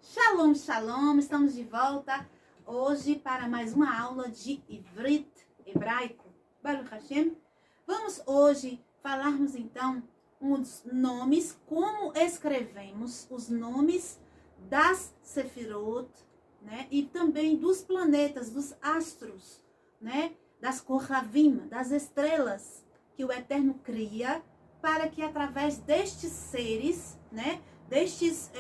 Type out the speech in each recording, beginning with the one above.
Shalom, shalom, estamos de volta hoje para mais uma aula de Ivrit, hebraico, Baruch Hashem. Vamos hoje falarmos então os nomes, como escrevemos os nomes das Sefirot, né? E também dos planetas, dos astros, né? Das Kohavim, das estrelas que o Eterno cria, para que através destes seres, né? Destes,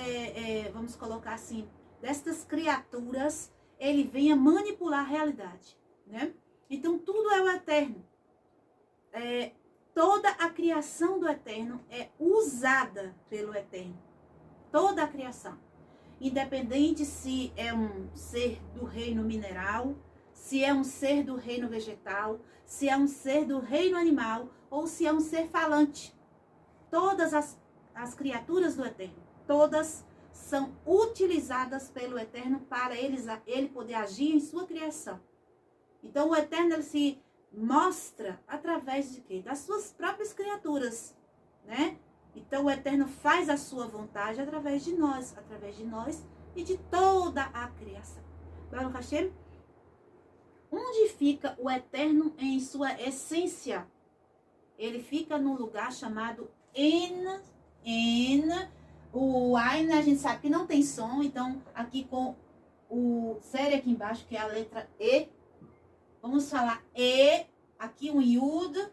vamos colocar assim, destas criaturas, ele venha manipular a realidade, né? Então, tudo é o Eterno. Toda a criação do Eterno é usada pelo Eterno. Toda a criação. Independente se é um ser do reino mineral, se é um ser do reino vegetal, se é um ser do reino animal, ou se é um ser falante. Todas as criaturas do Eterno, todas são utilizadas pelo Eterno para ele poder agir em sua criação. Então, o Eterno ele se mostra através de quê? Das suas próprias criaturas, né? Então, o Eterno faz a sua vontade através de nós e de toda a criação. Baruch Hashem, onde fica o Eterno em sua essência? Ele fica num lugar chamado En. O Ain, a gente sabe que não tem som, então aqui com o sério aqui embaixo, que é a letra E, vamos falar E, aqui um Yud,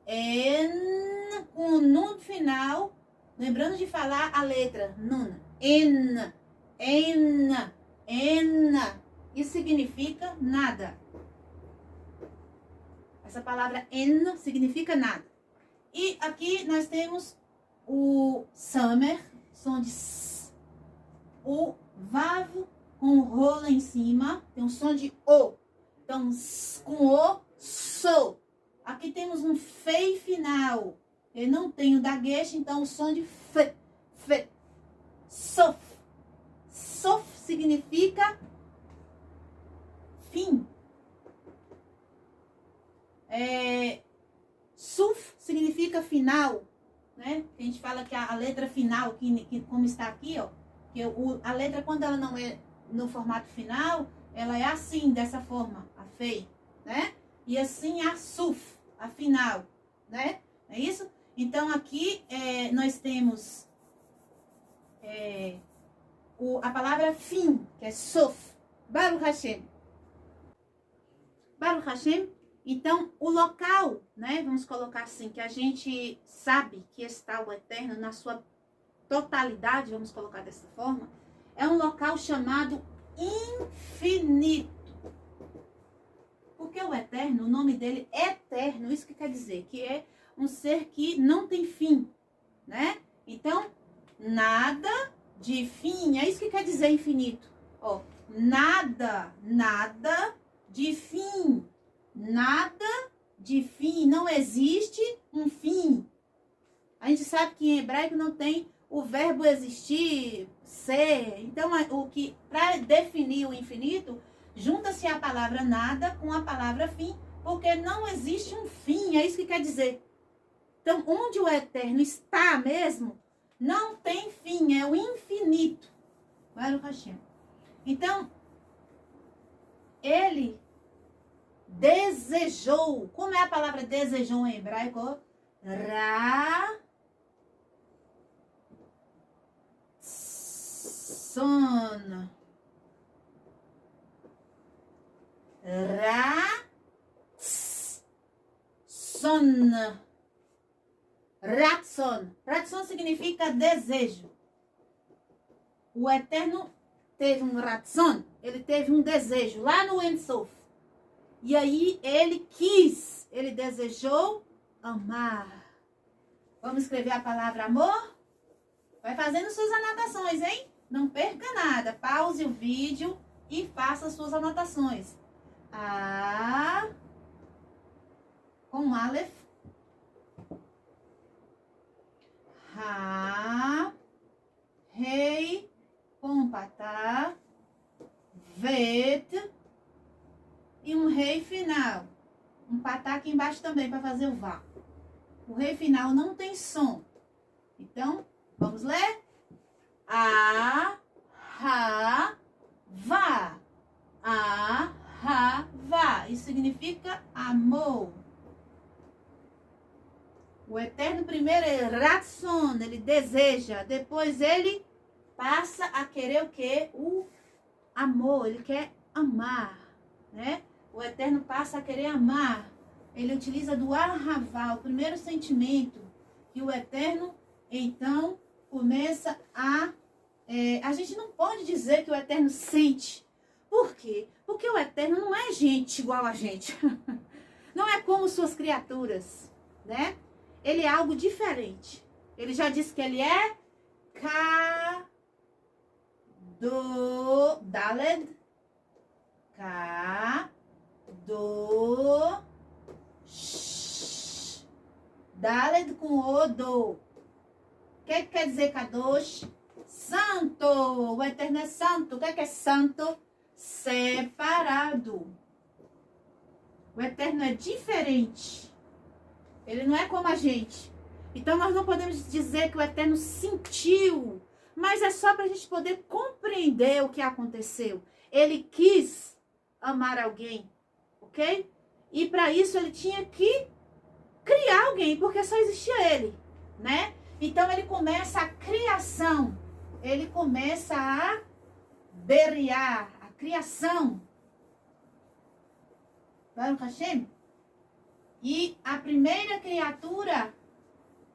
En, com o Nun final, lembrando de falar a letra Nun, En, isso significa nada. Essa palavra En significa nada. E aqui nós temos o Samer, som de S, o Vav com o Rô lá em cima, tem um som de O. Então, S com O, So. Aqui temos um Fei final. Eu não tenho daguesh, então o som de F, Sof. Sof significa fim. Suf significa final, né? A gente fala que a letra final, que como está aqui, ó, que a letra, quando ela não é no formato final, ela é assim, dessa forma, a Fei, né? E assim a Suf, a final, né? É isso? Então, aqui nós temos a palavra fim, que é Sof, Baruch Hashem. Baruch Hashem. Então, o local, né, vamos colocar assim, que a gente sabe que está o Eterno na sua totalidade, vamos colocar dessa forma, é um local chamado infinito. Porque o Eterno, o nome dele é eterno, isso que quer dizer, que é um ser que não tem fim, né? Então, nada de fim, é isso que quer dizer infinito. Ó, nada de fim. Nada de fim, não existe um fim. A gente sabe que em hebraico não tem o verbo existir, ser. Então, para definir o infinito, junta-se a palavra nada com a palavra fim, porque não existe um fim, é isso que quer dizer. Então, onde o Eterno está mesmo, não tem fim, é o infinito. Baruch Hashem. Então, ele desejou. Como é a palavra desejou em hebraico? Ratson. Ratson. Ratson significa desejo. O Eterno teve um ratson, ele teve um desejo lá no Ein Sof. E aí ele quis, ele desejou amar. Vamos escrever a palavra amor? Vai fazendo suas anotações, hein? Não perca nada. Pause o vídeo e faça suas anotações. A com Aleph. Ha. Rei com Patá. Vet. E um rei final. Um patá aqui embaixo também para fazer o vá. O rei final não tem som. Então, vamos ler? A, ha, significa amor. O Eterno primeiro é Ratson, ele deseja. Depois ele passa a querer o quê? O amor, ele quer amar, né? O Eterno passa a querer amar. Ele utiliza do Ahavá, o primeiro sentimento que o Eterno, então, começa a... a gente não pode dizer que o Eterno sente. Por quê? Porque o Eterno não é gente igual a gente. Não é como suas criaturas, né? Ele é algo diferente. Ele já disse que ele é Daled, Daled com o do. O que quer dizer Kadosh? Santo. O Eterno é santo. O que é santo? Separado. O Eterno é diferente. Ele não é como a gente. Então nós não podemos dizer que o Eterno sentiu, mas é só para a gente poder compreender o que aconteceu. Ele quis amar alguém, ok? E para isso ele tinha que criar alguém, porque só existia ele, né? Então ele começa a criação, ele começa a beriar, a criação. Baruch Hashem. E a primeira criatura,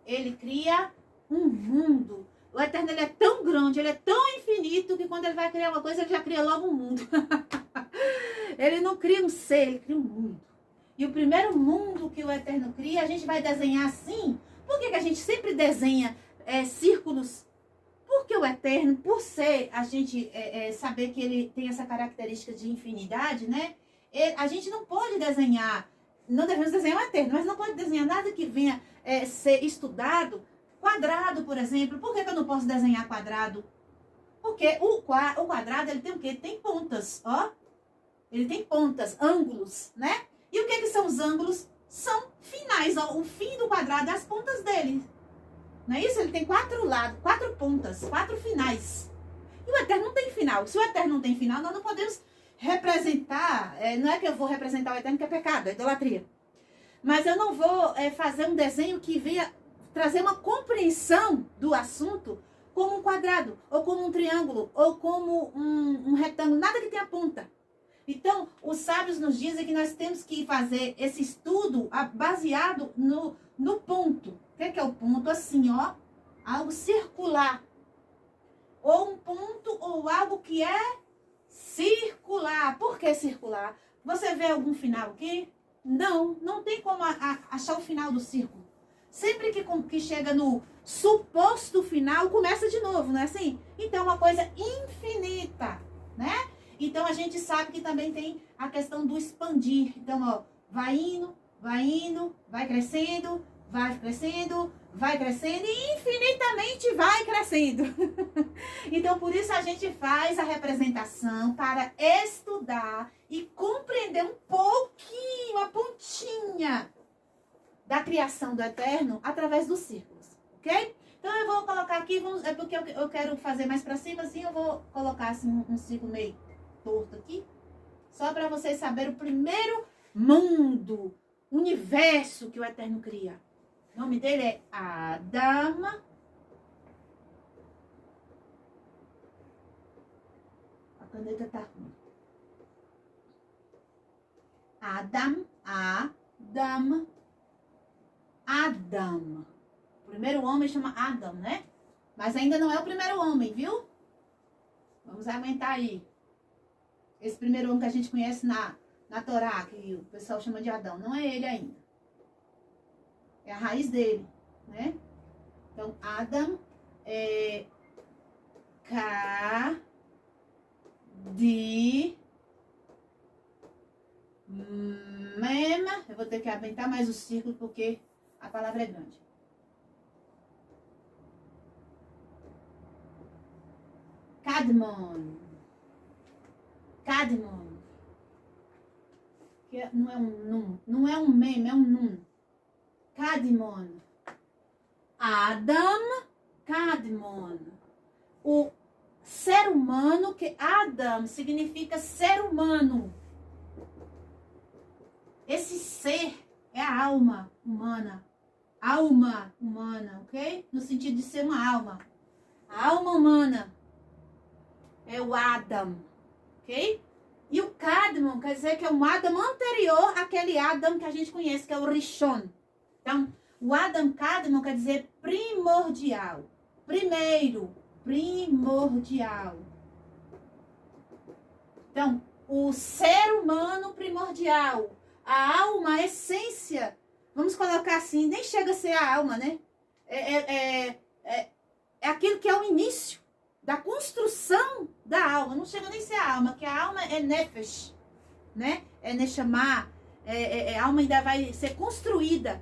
ele cria um mundo. O Eterno, ele é tão grande, ele é tão infinito, que quando ele vai criar uma coisa, ele já cria logo um mundo. Ele não cria um ser, ele cria um mundo. E o primeiro mundo que o Eterno cria, a gente vai desenhar assim. Por que a gente sempre desenha círculos? Porque o Eterno, por ser, a gente saber que ele tem essa característica de infinidade, né? A gente não pode desenhar, não devemos desenhar o Eterno, mas não pode desenhar nada que venha ser estudado. Quadrado, por exemplo. Por que eu não posso desenhar quadrado? Porque o quadrado, ele tem o quê? Tem pontas, ó. Ele tem pontas, ângulos, né? E o que são os ângulos? São finais, ó. O fim do quadrado é as pontas dele. Não é isso? Ele tem 4 lados, 4 pontas, 4 finais. E o Eterno não tem final. Se o Eterno não tem final, nós não podemos representar. Não é que eu vou representar o Eterno, que é pecado, é idolatria. Mas eu não vou fazer um desenho que venha trazer uma compreensão do assunto como um quadrado, ou como um triângulo, ou como um retângulo, nada que tenha ponta. Então, os sábios nos dizem que nós temos que fazer esse estudo baseado no ponto. O que é o ponto? Assim, ó, algo circular. Ou um ponto, ou algo que é circular. Por que circular? Você vê algum final aqui? Não, não tem como achar o final do círculo. Sempre que chega no suposto final, começa de novo, não é assim? Então, é uma coisa infinita, né? Então, a gente sabe que também tem a questão do expandir. Então, ó, vai indo, vai crescendo, e infinitamente vai crescendo. Então, por isso a gente faz a representação para estudar e compreender um pouquinho, a pontinha da criação do Eterno através dos círculos, ok? Então eu vou colocar aqui, é porque eu quero fazer mais para cima, assim eu vou colocar assim um círculo meio torto aqui, só para vocês saberem o primeiro mundo, universo que o Eterno cria. O nome dele é Adam. A caneta tá ruim. Adam. O primeiro homem chama Adam, né? Mas ainda não é o primeiro homem, viu? Vamos aguentar aí. Esse primeiro homem que a gente conhece na Torá, que o pessoal chama de Adão, não é ele ainda. É a raiz dele, né? Então, Adam é eu vou ter que aumentar mais o círculo porque a palavra é grande. Kadmon. Que não é um num, não é um mem, é um num. Kadmon. Adam, Kadmon. O ser humano, que Adam significa ser humano. Esse ser é a alma humana. Alma humana, ok? No sentido de ser uma alma. A alma humana é o Adam, ok? E o Cadmon quer dizer que é um Adam anterior àquele Adam que a gente conhece, que é o Rishon. Então, o Adam Cadmon quer dizer primordial. Primeiro, primordial. Então, o ser humano primordial, a alma, a essência, vamos colocar assim, nem chega a ser a alma, né? É aquilo que é o início da construção da alma. Não chega nem a ser a alma, que a alma é nefesh, né? É neshama, a alma ainda vai ser construída.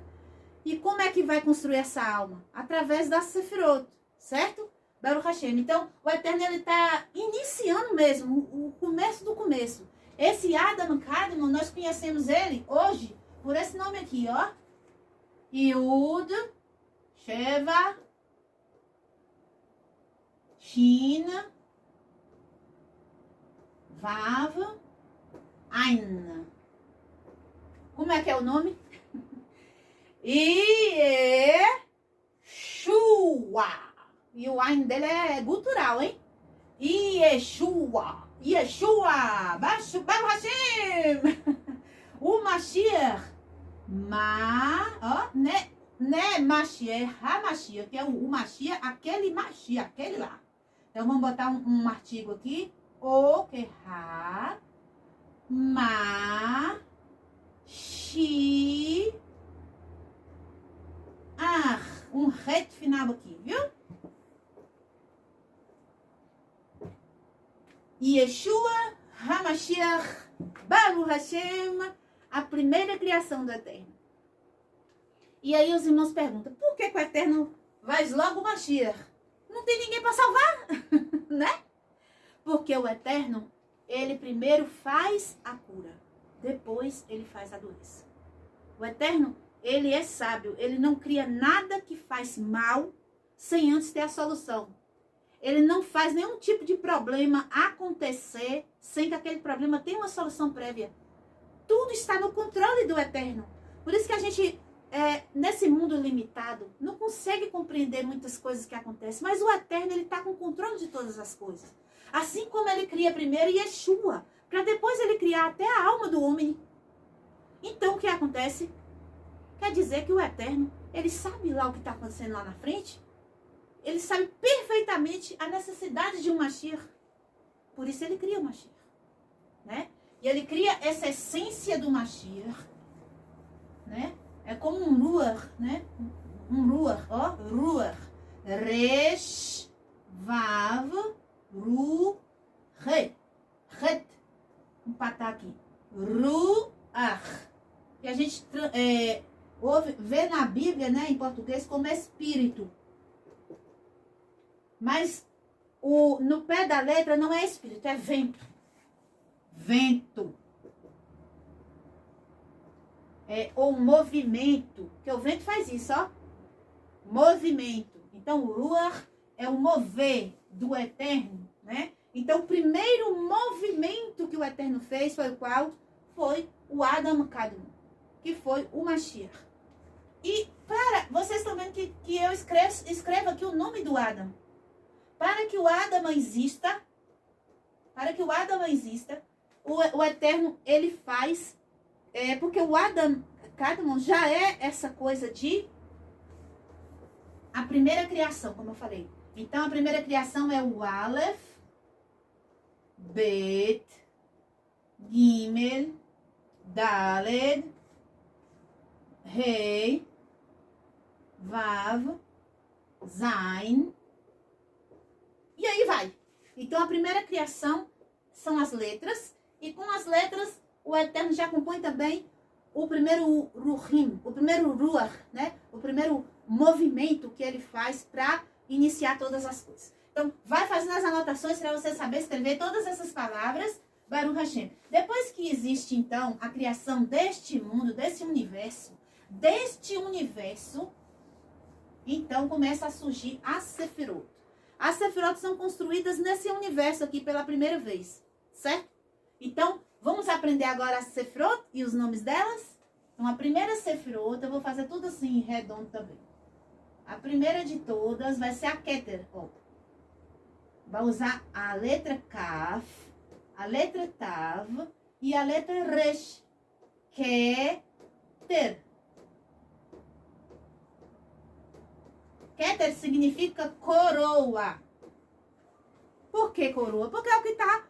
E como é que vai construir essa alma? Através da Sefirot, certo? Baruch Hashem. Então, o Eterno, ele está iniciando mesmo, o começo do começo. Esse Adam Kadmon, nós conhecemos ele hoje por esse nome aqui, ó. Yud, Sheva, Shin, Vav, Ain. Como é que é o nome? Yeshua. E o Ain dele é gutural, hein? Yeshua. Yeshua. Baruch Hashem. O Mashiach. Mashiach. HaMashiach, que é o Mashiach, aquele Mashiach, aquele lá. Então, vamos botar um artigo aqui. O que ha. Ma. Shi. Um reto final aqui, viu? Yeshua HaMashiach Baruch Hashem, a primeira criação do Eterno. E aí os irmãos perguntam, por que o Eterno faz logo o Mashiach? Não tem ninguém para salvar, né? Porque o Eterno, ele primeiro faz a cura, depois ele faz a doença. O Eterno, ele é sábio, ele não cria nada que faz mal sem antes ter a solução. Ele não faz nenhum tipo de problema acontecer sem que aquele problema tenha uma solução prévia. Tudo está no controle do Eterno. Por isso que a gente, nesse mundo limitado, não consegue compreender muitas coisas que acontecem. Mas o Eterno, ele está com o controle de todas as coisas. Assim como ele cria primeiro Yeshua, para depois ele criar até a alma do homem. Então, o que acontece? Quer dizer que o Eterno, ele sabe lá o que está acontecendo lá na frente. Ele sabe perfeitamente a necessidade de um Mashiach. Por isso ele cria o Mashiach, né? E ele cria essa essência do Mashiach, né? É como um Ruach, né? Um Ruach, ó. Ruach. Resh, Vav, Ru, Re. Ret. Vou empatar aqui. Ruach. E a gente vê na Bíblia, né, em português, como espírito. Mas no pé da letra não é espírito, é vento. Vento. É o movimento. Porque o vento faz isso, ó. Movimento. Então, o Ruach é o mover do Eterno, né? Então, o primeiro movimento que o Eterno fez foi o qual? Foi o Adam Kadmon, que foi o Mashiach. E, vocês estão vendo que eu escrevo aqui o nome do Adam. Para que o Adam exista, o Eterno, ele faz, porque o Adam Kadmon já é essa coisa de a primeira criação, como eu falei. Então, a primeira criação é o Aleph, Bet, Gimel, Daled, Rei, Vav, Zain. E aí vai. Então, a primeira criação são as letras. E com as letras, o Eterno já compõe também o primeiro Ruhim, o primeiro Ruach, né? O primeiro movimento que ele faz para iniciar todas as coisas. Então, vai fazendo as anotações para você saber escrever todas essas palavras, Baruch Hashem. Depois que existe, então, a criação deste mundo, desse universo, então começa a surgir as Sefirot. As Sefirot são construídas nesse universo aqui pela primeira vez, certo? Então, vamos aprender agora as Sefirot e os nomes delas? Então, a primeira sefirot, eu vou fazer tudo assim, redondo também. A primeira de todas vai ser a Keter. Ó. Vai usar a letra Kaf, a letra Tav e a letra Resh. Keter. Keter significa coroa. Por que coroa? Porque é o que está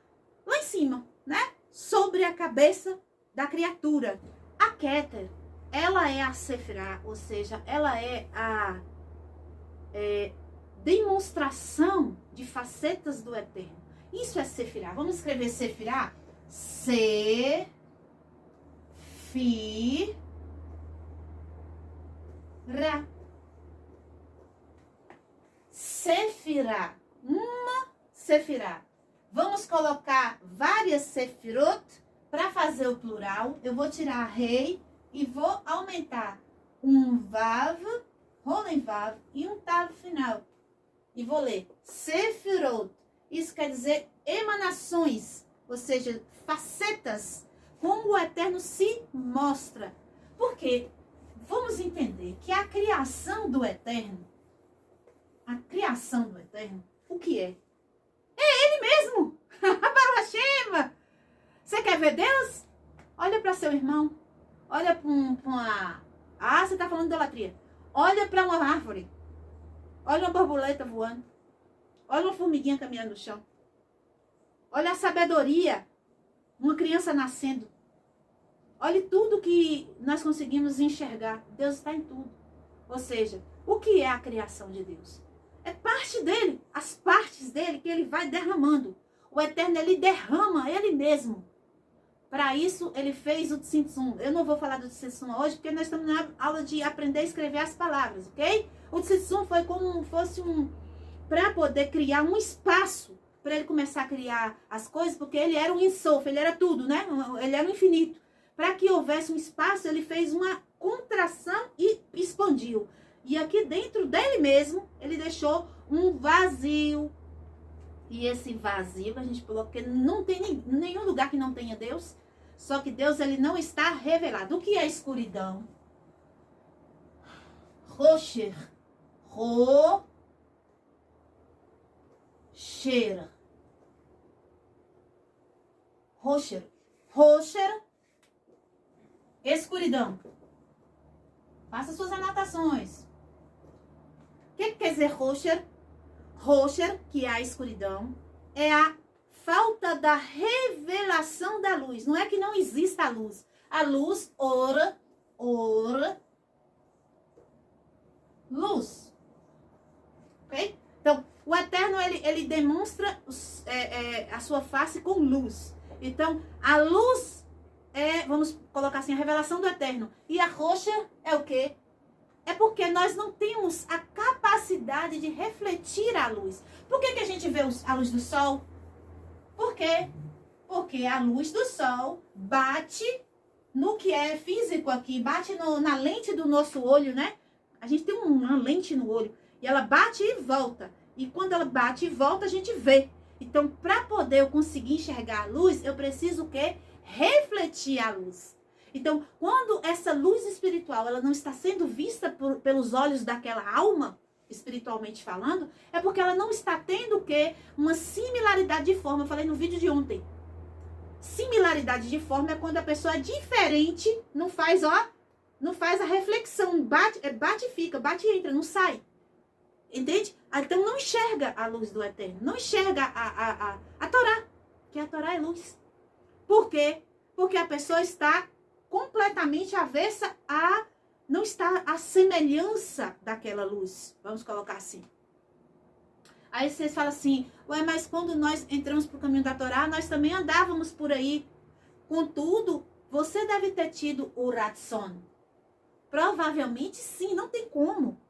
lá em cima, né? Sobre a cabeça da criatura. A Keter, ela é a Sefirá, ou seja, ela é a demonstração de facetas do Eterno. Isso é Sefirá. Vamos escrever Sefirá? Sefirá. Sefirá. Uma Sefirá. Vamos colocar várias Sefirot para fazer o plural. Eu vou tirar rei e vou aumentar um Vav, Rolen Vav e um Tav final. E vou ler Sefirot. Isso quer dizer emanações, ou seja, facetas, como o Eterno se mostra. Porque vamos entender que a criação do Eterno, o que é? É Ele mesmo. Baruch Hashem. Você quer ver Deus? Olha para seu irmão. Olha para uma... Ah, você está falando de idolatria. Olha para uma árvore. Olha uma borboleta voando. Olha uma formiguinha caminhando no chão. Olha a sabedoria. Uma criança nascendo. Olha tudo que nós conseguimos enxergar. Deus está em tudo. Ou seja, o que é a criação de Deus? É parte dele. As partes dele que ele vai derramando. O Eterno, ele derrama ele mesmo. Para isso, ele fez o Tzimtzum. Eu não vou falar do Tzimtzum hoje, porque nós estamos na aula de aprender a escrever as palavras, ok? O Tzimtzum foi como fosse para poder criar um espaço, para ele começar a criar as coisas, porque ele era um Ensof, ele era tudo, né? Ele era o infinito. Para que houvesse um espaço, ele fez uma contração e expandiu. E aqui dentro dele mesmo, ele deixou um vazio. E esse vazio, a gente falou que não tem nenhum lugar que não tenha Deus. Só que Deus, ele não está revelado. O que é escuridão? Rocher. Rocher. Rocher. Rocher. Escuridão. Faça suas anotações. O que quer dizer Rocher? Rocher, que é a escuridão, é a falta da revelação da luz. Não é que não exista a luz. A luz, luz. Ok? Então, o Eterno, ele demonstra a sua face com luz. Então, a luz é, vamos colocar assim, a revelação do Eterno. E a rocha é o quê? É porque nós não temos a capacidade de refletir a luz. Por que a gente vê a luz do sol? Por quê? Porque a luz do sol bate no que é físico aqui, bate na lente do nosso olho, né? A gente tem uma lente no olho e ela bate e volta. E quando ela bate e volta, a gente vê. Então, para poder eu conseguir enxergar a luz, eu preciso o quê? Refletir a luz. Então, quando essa luz espiritual ela não está sendo vista pelos olhos daquela alma, espiritualmente falando, é porque ela não está tendo o quê? Uma similaridade de forma. Eu falei no vídeo de ontem. Similaridade de forma é quando a pessoa é diferente, não faz a reflexão, bate e fica, bate e entra, não sai. Entende? Então não enxerga a luz do Eterno, não enxerga a Torá, que a Torá é luz. Por quê? Porque a pessoa está completamente avessa não está a semelhança daquela luz. Vamos colocar assim. Aí vocês falam assim, ué, mas quando nós entramos para o caminho da Torá, nós também andávamos por aí. Contudo, você deve ter tido o Ratson. Provavelmente sim, não tem como.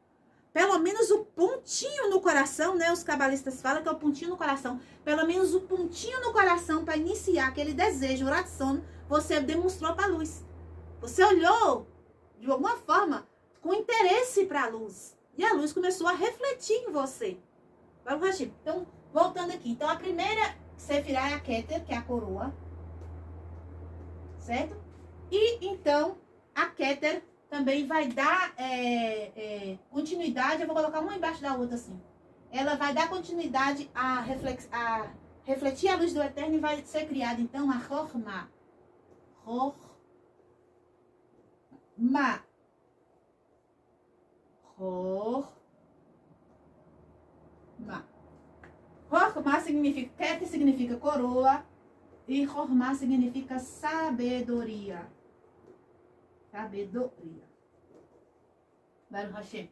Pelo menos o pontinho no coração, né? Os cabalistas falam que é o pontinho no coração. Pelo menos o pontinho no coração para iniciar aquele desejo, o Ratson, você demonstrou para a luz. Você olhou, de alguma forma, com interesse para a luz. E a luz começou a refletir em você. Então, voltando aqui. Então, a primeira Sefirá é a Keter, que é a coroa. Certo? E, então, a Keter também vai dar continuidade, eu vou colocar uma embaixo da outra assim. Ela vai dar continuidade a refletir a luz do Eterno e vai ser criada então a Chokhmah. Chokhmah. Chokhmah. Chokhmah significa, Keter significa coroa e Chokhmah significa sabedoria. Sabedoria. Baruch Hashem.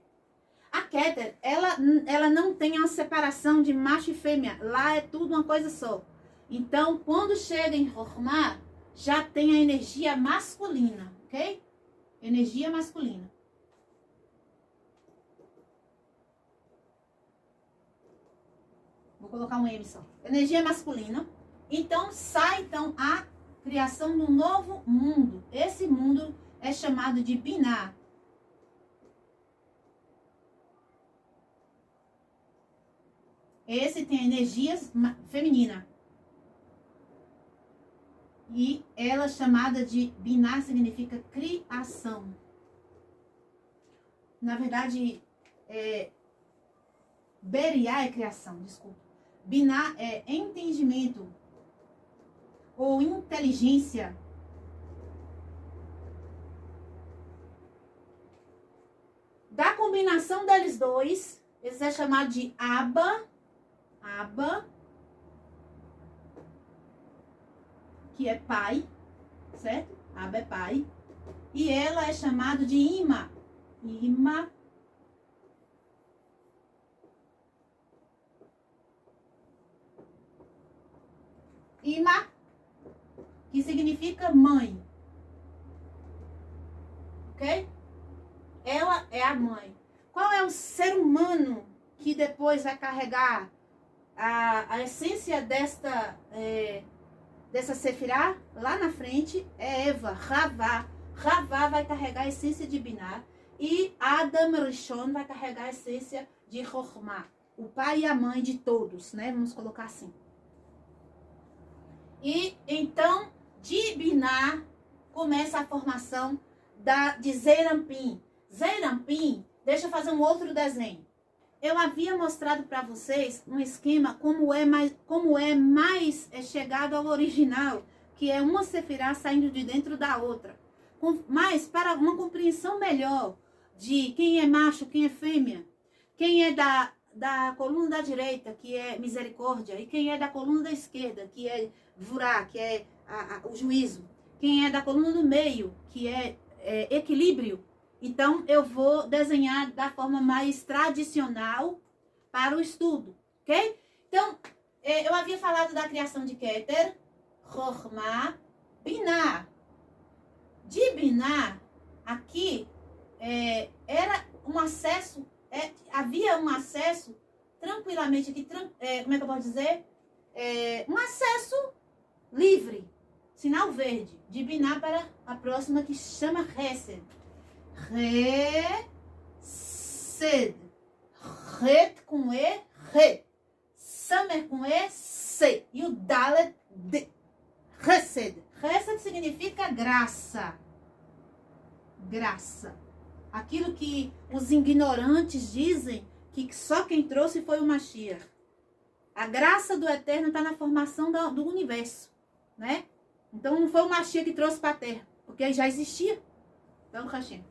A Keter, ela não tem uma separação de macho e fêmea. Lá é tudo uma coisa só. Então, quando chega em Chokhmah, já tem a energia masculina, ok? Energia masculina. Vou colocar um M só. Energia masculina. Então, sai então a criação de um novo mundo. Esse mundo é chamado de Binah. Esse tem energia feminina. E ela é chamada de Binah, significa criação. Na verdade, Beriah é criação, desculpa. Binah é entendimento ou inteligência. Da combinação deles dois, esse é chamado de Abba, que é pai, certo? Abba é pai. E ela é chamada de Ima. Ima, que significa mãe. Ok? Ela é a mãe. Qual é o ser humano que depois vai carregar a essência dessa Sefirá? Lá na frente é Eva, Ravá. Ravá vai carregar a essência de Binah. E Adam Rishon vai carregar a essência de Chokhmah. O pai e a mãe de todos, né? Vamos colocar assim. E então, de Binah, começa a formação de Zeirampim. Zeirampim, deixa eu fazer um outro desenho. Eu havia mostrado para vocês um esquema como é mais chegado ao original, que é uma sefirá saindo de dentro da outra. Mas para uma compreensão melhor de quem é macho, quem é fêmea, quem é da coluna da direita, que é misericórdia, e quem é da coluna da esquerda, que é vurá, que é o juízo, quem é da coluna do meio, que é equilíbrio. Então, eu vou desenhar da forma mais tradicional para o estudo, ok? Então, eu havia falado da criação de Keter, Chokhmah, Binah. De Binah, aqui, era um acesso, havia um acesso tranquilamente aqui, como é que eu posso dizer? Um acesso livre, sinal verde, de Binah para a próxima que se chama Hesed. Hesed. Het com E, Re. Samer com E, Se. E o Dalet, D. Hesed. Hesed significa graça. Graça. Aquilo que os ignorantes dizem que só quem trouxe foi o Mashiach. A graça do Eterno está na formação do universo, né? Então não foi o Mashiach que trouxe para a Terra, porque já existia. Então, Hashem.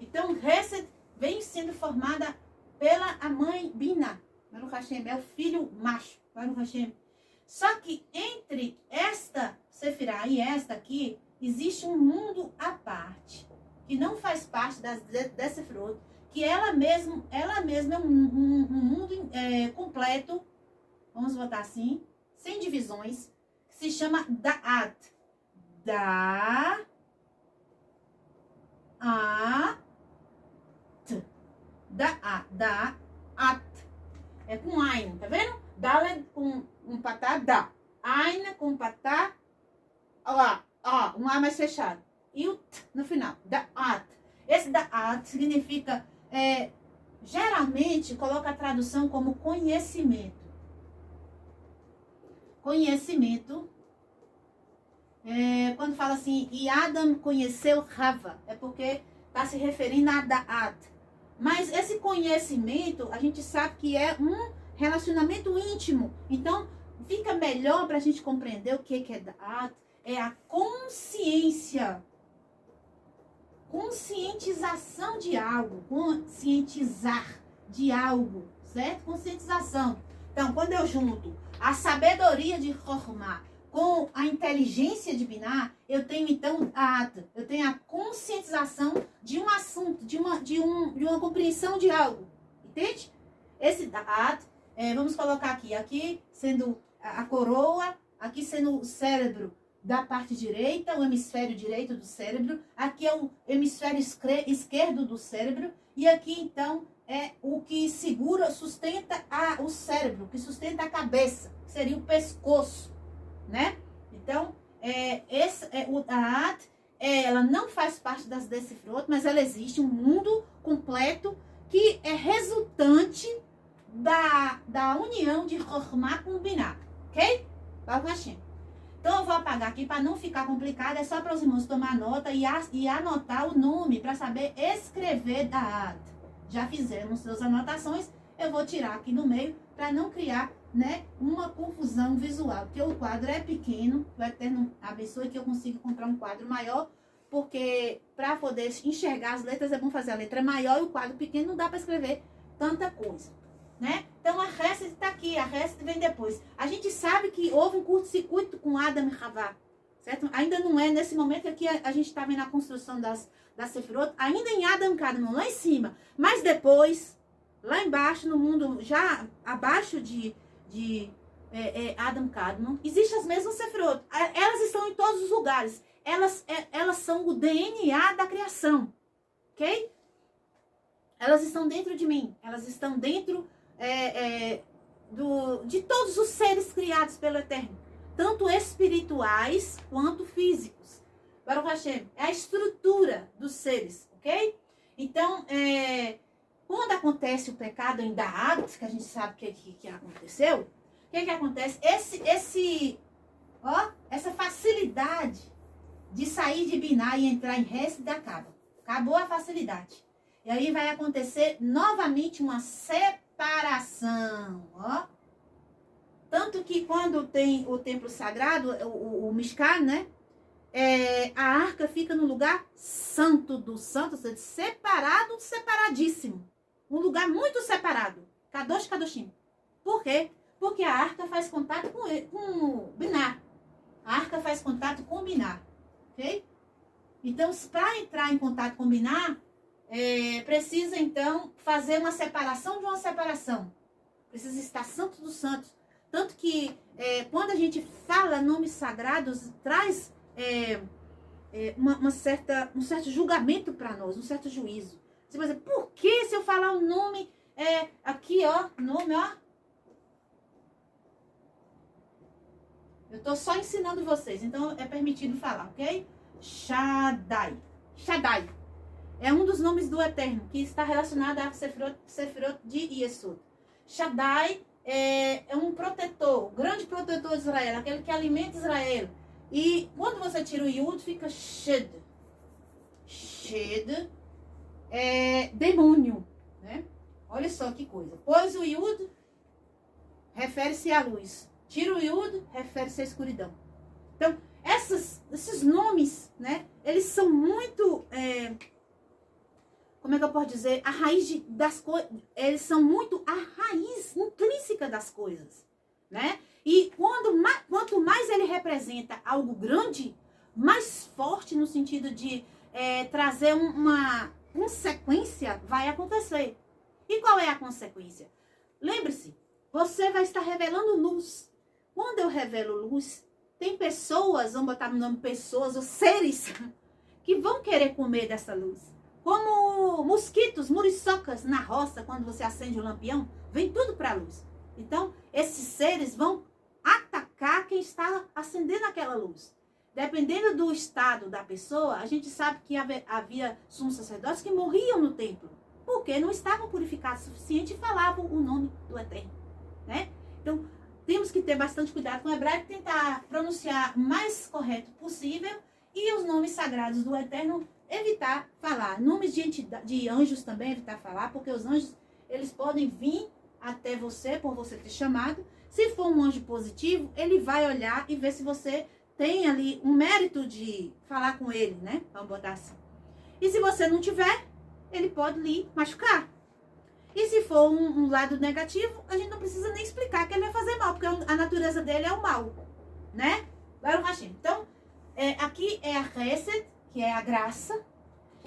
Então, Hesed vem sendo formada pela a mãe Binah. Baruch Hashem, é o filho macho. Baruch Hashem. Só que entre esta Sefirá e esta aqui, existe um mundo à parte, que não faz parte dessa Sefirot, que ela mesma é um mundo completo, vamos botar assim, sem divisões, que se chama Da'at. Da'at. É com Ain, tá vendo? Dalet com um patá, dá. Ain com patá, ó, um A mais fechado. E o T no final, Da'at. Esse Da'at significa, geralmente, coloca a tradução como conhecimento. Conhecimento quando fala assim, e Adam conheceu Rava, é porque está se referindo a Da'at. Mas esse conhecimento, a gente sabe que é um relacionamento íntimo. Então, fica melhor para a gente compreender o que é Da'at. É a consciência. Conscientização de algo. Conscientizar de algo. Certo? Conscientização. Então, quando eu junto a sabedoria de Chokhmah com a inteligência de Binah, eu tenho então eu tenho a conscientização de um assunto, de uma compreensão de algo. Entende? Esse Da'at, vamos colocar aqui sendo a coroa, aqui sendo o cérebro da parte direita, o hemisfério direito do cérebro, aqui é o hemisfério esquerdo do cérebro, e aqui então é o que segura, sustenta o cérebro, que sustenta a cabeça, que seria o pescoço. Né? Então, o Da'at, ela não faz parte das Decifrot, mas ela existe, um mundo completo que é resultante da união de Chokhmah com Binah, ok? Então, eu vou apagar aqui para não ficar complicado, é só para os irmãos tomar nota e anotar o nome para saber escrever Da'at. Já fizeram suas anotações, eu vou tirar aqui no meio para não criar, né, uma confusão visual, porque o quadro é pequeno, o Eterno abençoe que eu consiga comprar um quadro maior, porque para poder enxergar as letras é bom fazer a letra maior e o quadro pequeno não dá para escrever tanta coisa, né? Então a resta está aqui, a resta vem depois. A gente sabe que houve um curto-circuito com Adam e Havá, certo? Ainda não é nesse momento aqui a gente está vendo a construção das Sefirot, ainda em Adam Kadmon, lá em cima, mas depois, lá embaixo no mundo, já abaixo de Adam Kadmon, existem as mesmas Sefirot. Elas estão em todos os lugares. Elas são o DNA da criação. Ok? Elas estão dentro de mim. Elas estão dentro de todos os seres criados pelo Eterno. Tanto espirituais quanto físicos. Baruch Hashem. É a estrutura dos seres. Ok? Então, quando acontece o pecado em Da'at, que a gente sabe que aconteceu, o que acontece? Essa facilidade de sair de Binah e entrar em Hesed acaba. Acabou a facilidade. E aí vai acontecer novamente uma separação. Tanto que quando tem o templo sagrado, o Mishkan, né? A arca fica no lugar santo do santo, ou seja, separadíssimo. Um lugar muito separado. Kadosh Kadoshim. Por quê? Porque a arca faz contato com o Binah. A arca faz contato com o Binah. Ok? Então, para entrar em contato com o Binah, precisa, então, fazer uma separação de uma separação. Precisa estar santo dos santos. Tanto que, quando a gente fala nomes sagrados, traz um certo julgamento para nós, um certo juízo. Você vai dizer, por que se eu falar o nome, aqui, nome, eu estou só ensinando vocês, então é permitido falar, ok? Shaddai. Shaddai. É um dos nomes do Eterno, que está relacionado a Sefirot de Yesod. Shaddai é um protetor, grande protetor de Israel, aquele que alimenta Israel. E quando você tira o Yud, fica Shed. Shed é demônio, né? Olha só que coisa. Pois o Yud refere-se à luz. Tira o Yud, refere-se à escuridão. Então, esses nomes, né? Eles são muito... como é que eu posso dizer? A raiz das coisas. Eles são muito a raiz intrínseca das coisas, né? E quanto mais ele representa algo grande, mais forte no sentido de trazer uma consequência vai acontecer. E qual é a consequência? Lembre-se, você vai estar revelando luz. Quando eu revelo luz, tem pessoas, vamos botar no nome pessoas ou seres, que vão querer comer dessa luz. Como mosquitos, muriçocas na roça, quando você acende o lampião, vem tudo para a luz. Então, esses seres vão atacar quem está acendendo aquela luz. Dependendo do estado da pessoa, a gente sabe que havia sumos sacerdotes que morriam no templo, porque não estavam purificados o suficiente e falavam o nome do Eterno, né? Então, temos que ter bastante cuidado com o hebraico, tentar pronunciar o mais correto possível e os nomes sagrados do Eterno evitar falar. Nomes de anjos também evitar falar, porque os anjos, eles podem vir até você, por você ter chamado. Se for um anjo positivo, ele vai olhar e ver se você tem ali um mérito de falar com ele, né? Vamos botar assim. E se você não tiver, ele pode lhe machucar. E se for um lado negativo, a gente não precisa nem explicar que ele vai fazer mal, porque a natureza dele é o mal, né? Baruch Hashem. Então, aqui é a Chesed, que é a graça,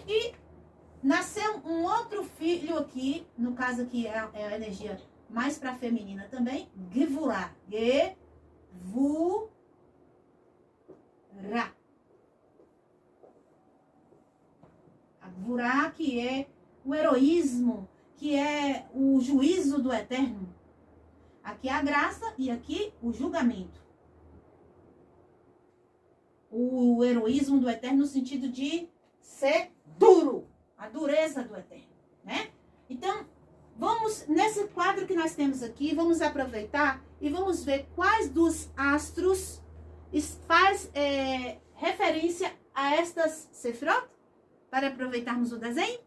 e nasceu um outro filho aqui, no caso aqui é a energia mais para feminina também, Gevurah. Gevurah. A Gevurah, que é o heroísmo, que é o juízo do Eterno. Aqui é a graça e aqui o julgamento. O heroísmo do Eterno no sentido de ser duro, a dureza do Eterno, né? Então, vamos, nesse quadro que nós temos aqui, vamos aproveitar e vamos ver quais dos astros faz referência a estas Sefirot, para aproveitarmos o desenho.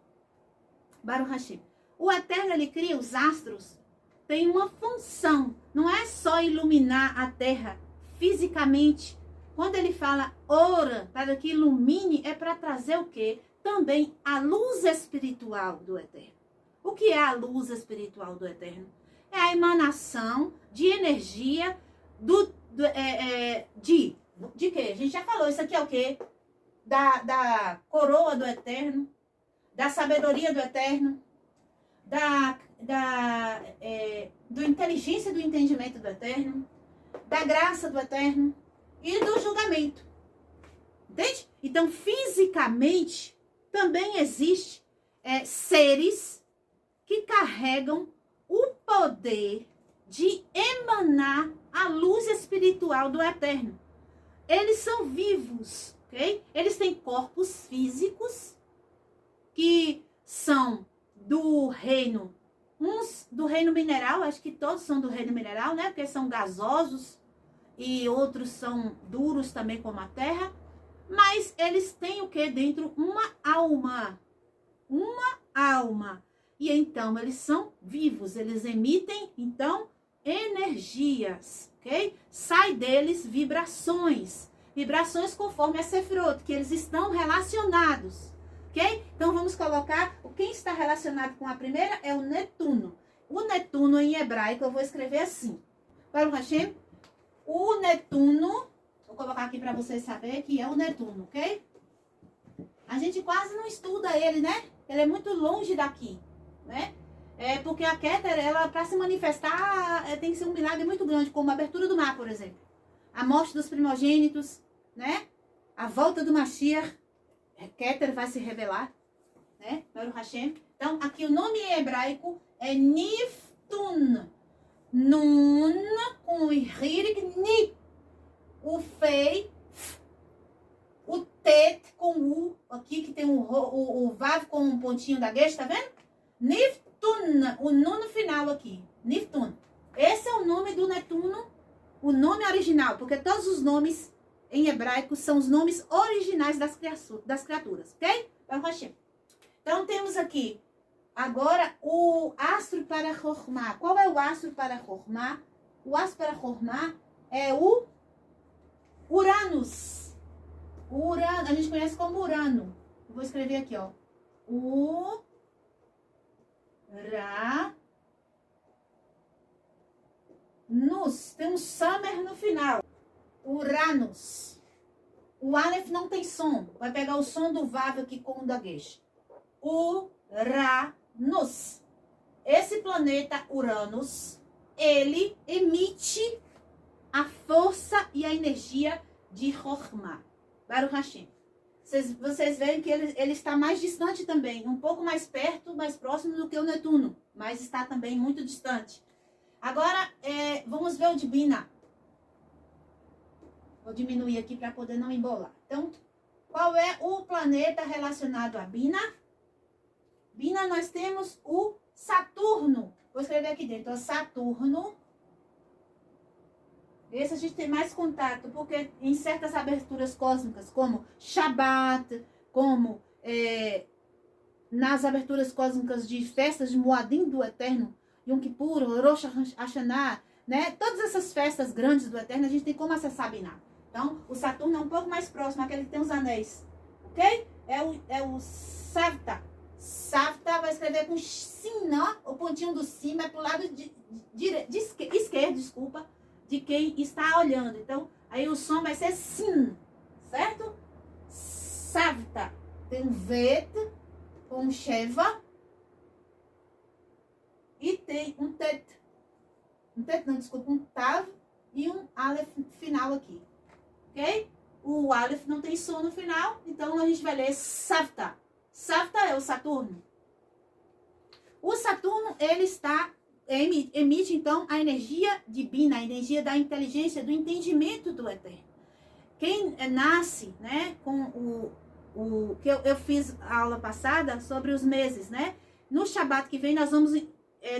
Baruch Hashem. O Eterno, ele cria os astros, tem uma função, não é só iluminar a terra fisicamente. Quando ele fala ora, para que ilumine, é para trazer o quê? Também a luz espiritual do Eterno. O que é a luz espiritual do Eterno? É a emanação de energia de quê? A gente já falou, isso aqui é o quê? Da coroa do Eterno, da sabedoria do Eterno, do inteligência e do entendimento do Eterno, da graça do Eterno e do julgamento. Entende? Então, fisicamente, também existe seres que carregam o poder de emanar a luz espiritual do Eterno. Eles são vivos, ok? Eles têm corpos físicos que são do reino, uns do reino mineral, acho que todos são do reino mineral, né? Porque são gasosos e outros são duros também como a terra, mas eles têm o que dentro? Uma alma. E então eles são vivos, eles emitem então energias, ok? Sai deles vibrações conforme a Sefirot, que eles estão relacionados. Ok? Então vamos colocar, quem está relacionado com a primeira é o Netuno. O Netuno em hebraico eu vou escrever assim. Baruch Hashem, o Netuno, vou colocar aqui para vocês saberem que é o Netuno, ok? A gente quase não estuda ele, né? Ele é muito longe daqui, né? Porque a Keter, ela para se manifestar, tem que ser um milagre muito grande, como a abertura do mar, por exemplo. A morte dos primogênitos, né? A volta do Mashiach. Keter vai se revelar, né? Baruch Hashem. Então, aqui o nome em hebraico é Niftun. Nun com o Hirik, Ni. O Fei, o Tet com o aqui que tem o Vav com um pontinho da Gesh, tá vendo? Niftun, o Nun no final aqui. Niftun. Esse é o nome do Netuno, o nome original, porque todos os nomes em hebraico são os nomes originais das criaturas, ok? Então, temos aqui, agora, o astro para Chokhmah. Qual é o astro para Chokhmah? O astro para Chokhmah é o Uranus. A gente conhece como Urano. Eu vou escrever aqui, ó. Uranus. Tem um summer no final. Uranus. O Aleph não tem som. Vai pegar o som do Vav aqui com o da Gesh. Uranus. Esse planeta Uranus, ele emite a força e a energia de Chokhmah. Baruch Hashem. Vocês veem que ele está mais distante também. Um pouco mais perto, mais próximo do que o Netuno. Mas está também muito distante. Agora, vamos ver o de Bina. Vou diminuir aqui para poder não embolar. Então, qual é o planeta relacionado a Bina? Bina, nós temos o Saturno. Vou escrever aqui dentro. Saturno. Esse a gente tem mais contato, porque em certas aberturas cósmicas, como Shabbat, como nas aberturas cósmicas de festas de Moadim do Eterno, Yom Kippur, Rosh Hashanah, né? Todas essas festas grandes do Eterno, a gente tem como acessar Binah. Então, o Saturno é um pouco mais próximo, aquele que tem os anéis, ok? É o Savta. Savta vai escrever com sim, ó, o pontinho do sim vai pro lado esquerdo, desculpa, de quem está olhando. Então, aí o som vai ser sim, certo? Savta. Tem um vet, um sheva e tem um tet. Um tet não, desculpa, um tav e um aleph final aqui. Ok? O aleph não tem som no final, então a gente vai ler Savta. Savta é o Saturno. O Saturno, ele emite, então, a energia divina, a energia da inteligência, do entendimento do Eterno. Quem nasce, né, com o que eu fiz a aula passada sobre os meses, né? No Shabat que vem, nós vamos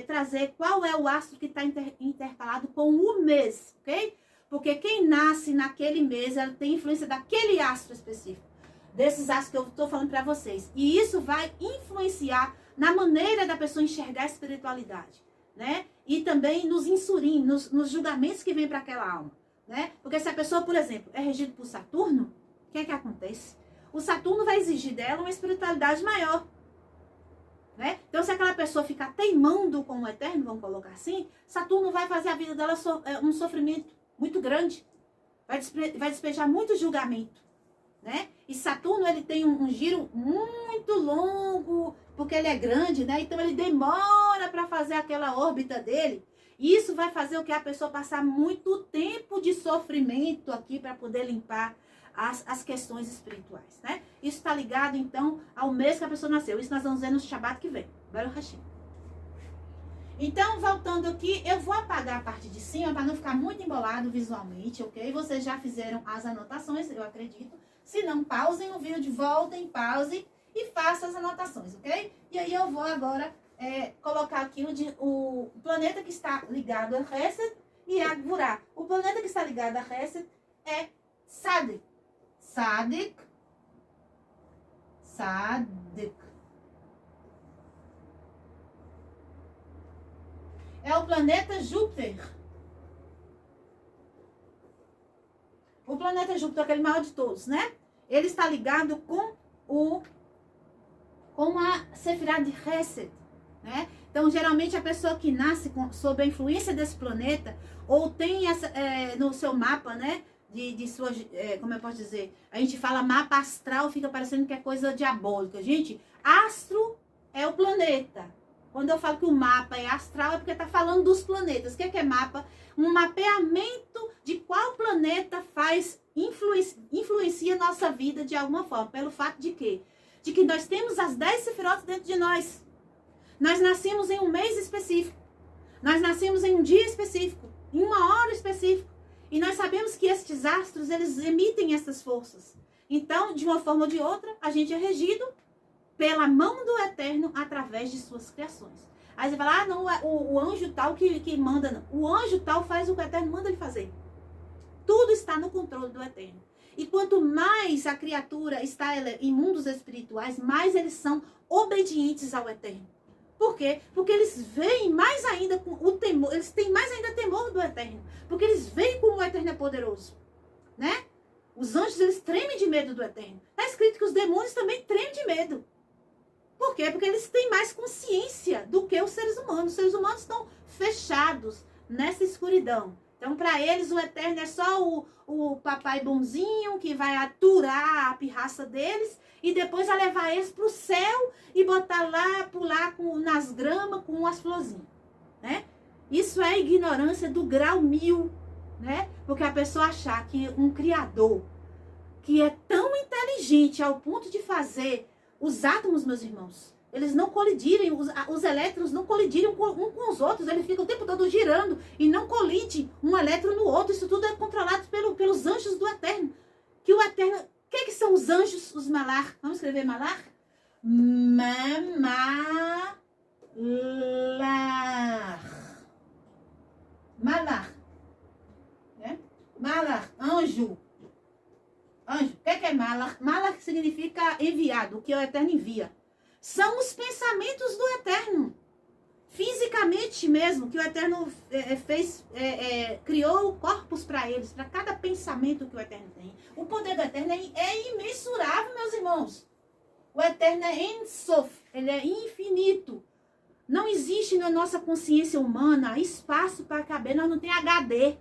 trazer qual é o astro que está intercalado com o mês, ok? Porque quem nasce naquele mês, ela tem influência daquele astro específico. Desses astros que eu estou falando para vocês. E isso vai influenciar na maneira da pessoa enxergar a espiritualidade, né? E também nos insurim, nos julgamentos que vem para aquela alma, né? Porque se a pessoa, por exemplo, é regida por Saturno, o que é que acontece? O Saturno vai exigir dela uma espiritualidade maior, né? Então, se aquela pessoa ficar teimando com o Eterno, vamos colocar assim, Saturno vai fazer a vida dela um sofrimento muito grande. Vai despejar muito julgamento, né? E Saturno, ele tem um giro muito longo, porque ele é grande, né? Então, ele demora para fazer aquela órbita dele. E isso vai fazer o que a pessoa passar muito tempo de sofrimento aqui para poder limpar as questões espirituais, né? Isso está ligado, então, ao mês que a pessoa nasceu. Isso nós vamos ver no Shabat que vem. Baruch Hashem. Então, voltando aqui, eu vou apagar a parte de cima para não ficar muito embolado visualmente, ok? Vocês já fizeram as anotações, eu acredito. Se não, pausem o vídeo, voltem, pause e façam as anotações, ok? E aí eu vou agora colocar aqui o planeta que está ligado a Hesed e a Gvurah. O planeta que está ligado a Hesed é Sadik. Sadik. É o planeta Júpiter. O planeta Júpiter, aquele maior de todos, né? Ele está ligado com a Sefirah de Hesed, né? Então, geralmente, a pessoa que nasce sob a influência desse planeta, ou tem essa, no seu mapa, né? De sua, como eu posso dizer? A gente fala mapa astral, fica parecendo que é coisa diabólica. Gente, astro é o planeta. Quando eu falo que o mapa é astral, é porque está falando dos planetas. O que é mapa? Um mapeamento de qual planeta influencia nossa vida de alguma forma. Pelo fato de quê? De que nós temos as 10 sefirot dentro de nós. Nós nascemos em um mês específico. Nós nascemos em um dia específico. Em uma hora específica. E nós sabemos que estes astros, eles emitem essas forças. Então, de uma forma ou de outra, a gente é regido pela mão do Eterno através de suas criações. Aí você fala, não, o anjo tal que manda, não. O anjo tal faz o que o Eterno manda ele fazer. Tudo está no controle do Eterno. E quanto mais a criatura está em mundos espirituais, mais eles são obedientes ao Eterno. Por quê? Porque eles veem mais ainda com o temor, eles têm mais ainda temor do Eterno. Porque eles veem como o Eterno é poderoso, né? Os anjos, eles tremem de medo do Eterno. Está escrito que os demônios também tremem de medo. Por quê? Porque eles têm mais consciência do que os seres humanos. Os seres humanos estão fechados nessa escuridão. Então, para eles, o Eterno é só o papai bonzinho que vai aturar a pirraça deles e depois vai levar eles para o céu e botar lá, pular nas gramas com as florzinhas, né? Isso é ignorância do grau 1000, né? Porque a pessoa achar que um criador que é tão inteligente ao ponto de fazer os átomos, meus irmãos, eles não colidirem, os elétrons não colidirem um com os outros, eles ficam o tempo todo girando e não colide um elétron no outro. Isso tudo é controlado pelos anjos do Eterno. Que o Eterno, o que são os anjos, os malar? Vamos escrever malar? Malar. Malar. Né? Malach, anjo. Anjo. O que é Malach? Malach significa enviado, o que o Eterno envia. São os pensamentos do Eterno. Fisicamente mesmo, que o Eterno criou corpos para eles, para cada pensamento que o Eterno tem. O poder do Eterno é imensurável, meus irmãos. O Eterno é Ensof, ele é infinito. Não existe na nossa consciência humana espaço para caber, nós não tem HD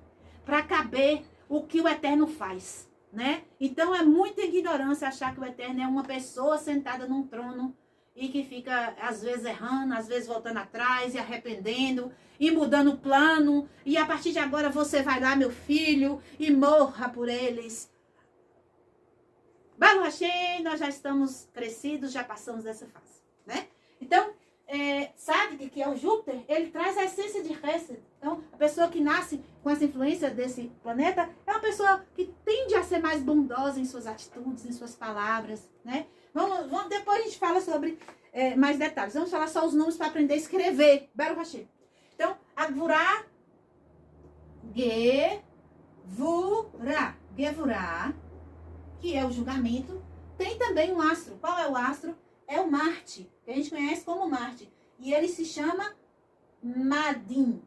para caber o que o Eterno faz, né? Então é muita ignorância achar que o Eterno é uma pessoa sentada num trono e que fica, às vezes, errando, às vezes voltando atrás e arrependendo e mudando o plano. E a partir de agora você vai lá, meu filho, e morra por eles. Baruch Hashem, nós já estamos crescidos, já passamos dessa fase, né? Então, Sadik, que é o Júpiter, ele traz a essência de Hesed. Então, a pessoa que nasce com essa influência desse planeta é uma pessoa que tende a ser mais bondosa em suas atitudes, em suas palavras, né? Vamos, depois a gente fala sobre mais detalhes. Vamos falar só os nomes para aprender a escrever. Baruch Hashem. Então, Gevurah, Gevurah, que é o julgamento, tem também um astro. Qual é o astro? É o Marte, que a gente conhece como Marte. E ele se chama Madim.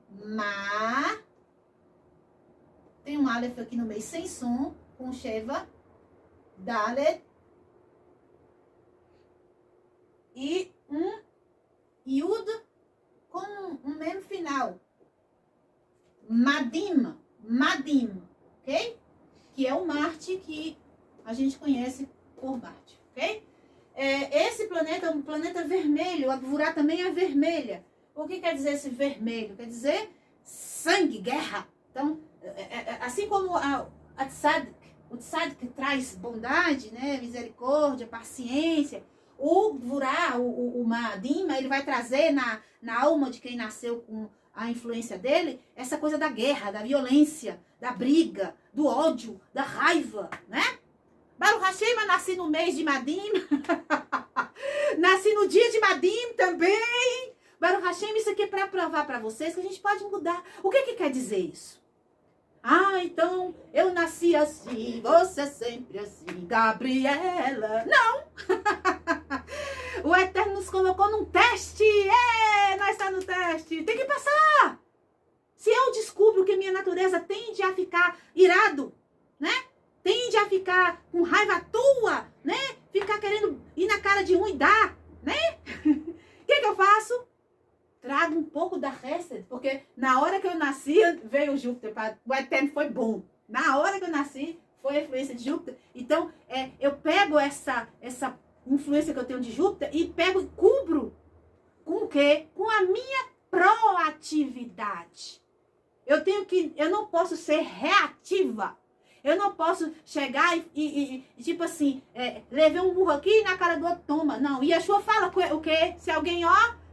Tem um Aleph aqui no meio sem som, com Sheva, Dalet, e um Yud com um mem final. Madim, ok? Que é o Marte que a gente conhece por Marte, ok? Esse planeta é um planeta vermelho, a Gevurah também é vermelha. O que quer dizer esse vermelho? Quer dizer sangue, guerra. Então, assim como o Tzadik traz bondade, né, misericórdia, paciência, o Gevurah, o Madim, ele vai trazer na alma de quem nasceu com a influência dele, essa coisa da guerra, da violência, da briga, do ódio, da raiva, né? Baruch Hashem, eu nasci no mês de Madim. Nasci no dia de Madim também. Baruch Hashem, isso aqui é para provar para vocês que a gente pode mudar. O que quer dizer isso? Ah, então eu nasci assim, você sempre assim, Gabriela. Não! O Eterno nos colocou num teste. Nós estamos no teste. Tem que passar. Se eu descubro que minha natureza tende a ficar irado, né? Tende a ficar com raiva tua, né? Ficar querendo ir na cara de um e dar, né? O que eu faço? Trago um pouco da Hesed, porque na hora que eu nasci, veio o Júpiter, o Eterno foi bom. Na hora que eu nasci, foi a influência de Júpiter. Então, eu pego essa influência que eu tenho de Júpiter e pego e cubro com o quê? Com a minha proatividade. Eu não posso ser reativa. Eu não posso chegar e tipo assim, levei um burro aqui e na cara do outro toma. Não, e a Yeshua fala o quê? Se alguém,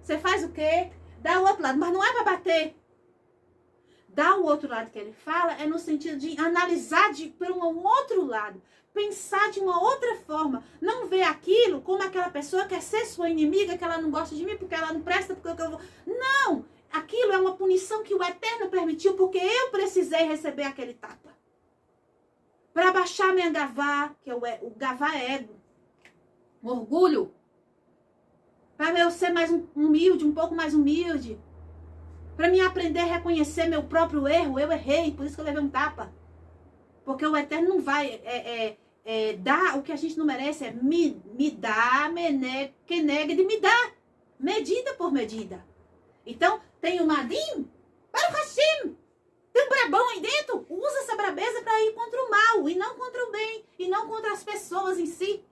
você faz o quê? Dá o outro lado, mas não é para bater. Dá o outro lado que ele fala é no sentido de analisar por um outro lado. Pensar de uma outra forma. Não ver aquilo como aquela pessoa quer ser sua inimiga, que ela não gosta de mim, porque ela não presta, porque eu vou... Não! Aquilo é uma punição que o Eterno permitiu, porque eu precisei receber aquele tapa. Para baixar minha gavá, que é o gavá ego, o orgulho. Para eu ser mais humilde, um pouco mais humilde. Para mim aprender a reconhecer meu próprio erro. Eu errei, por isso que eu levei um tapa. Porque o Eterno não vai dar o que a gente não merece. Me dá, que nega de me dar. Medida por medida. Então, tem o Madim, Baruch Hashem. Tem um brabão aí dentro. Usa essa brabeza para ir contra o mal. E não contra o bem. E não contra as pessoas em si.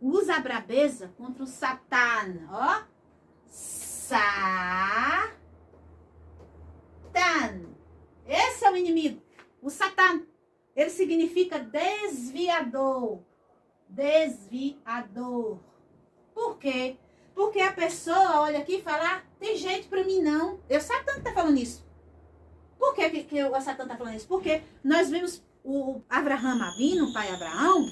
Usa a brabeza contra o Satan. Ó. Satan. Esse é o inimigo. O Satan. Ele significa desviador. Desviador. Por quê? Porque a pessoa olha aqui e fala, tem jeito pra mim não. O Satan tá falando isso. Por que o Satan tá falando isso? Porque nós vimos o Abraham Avinu, o pai Abraão,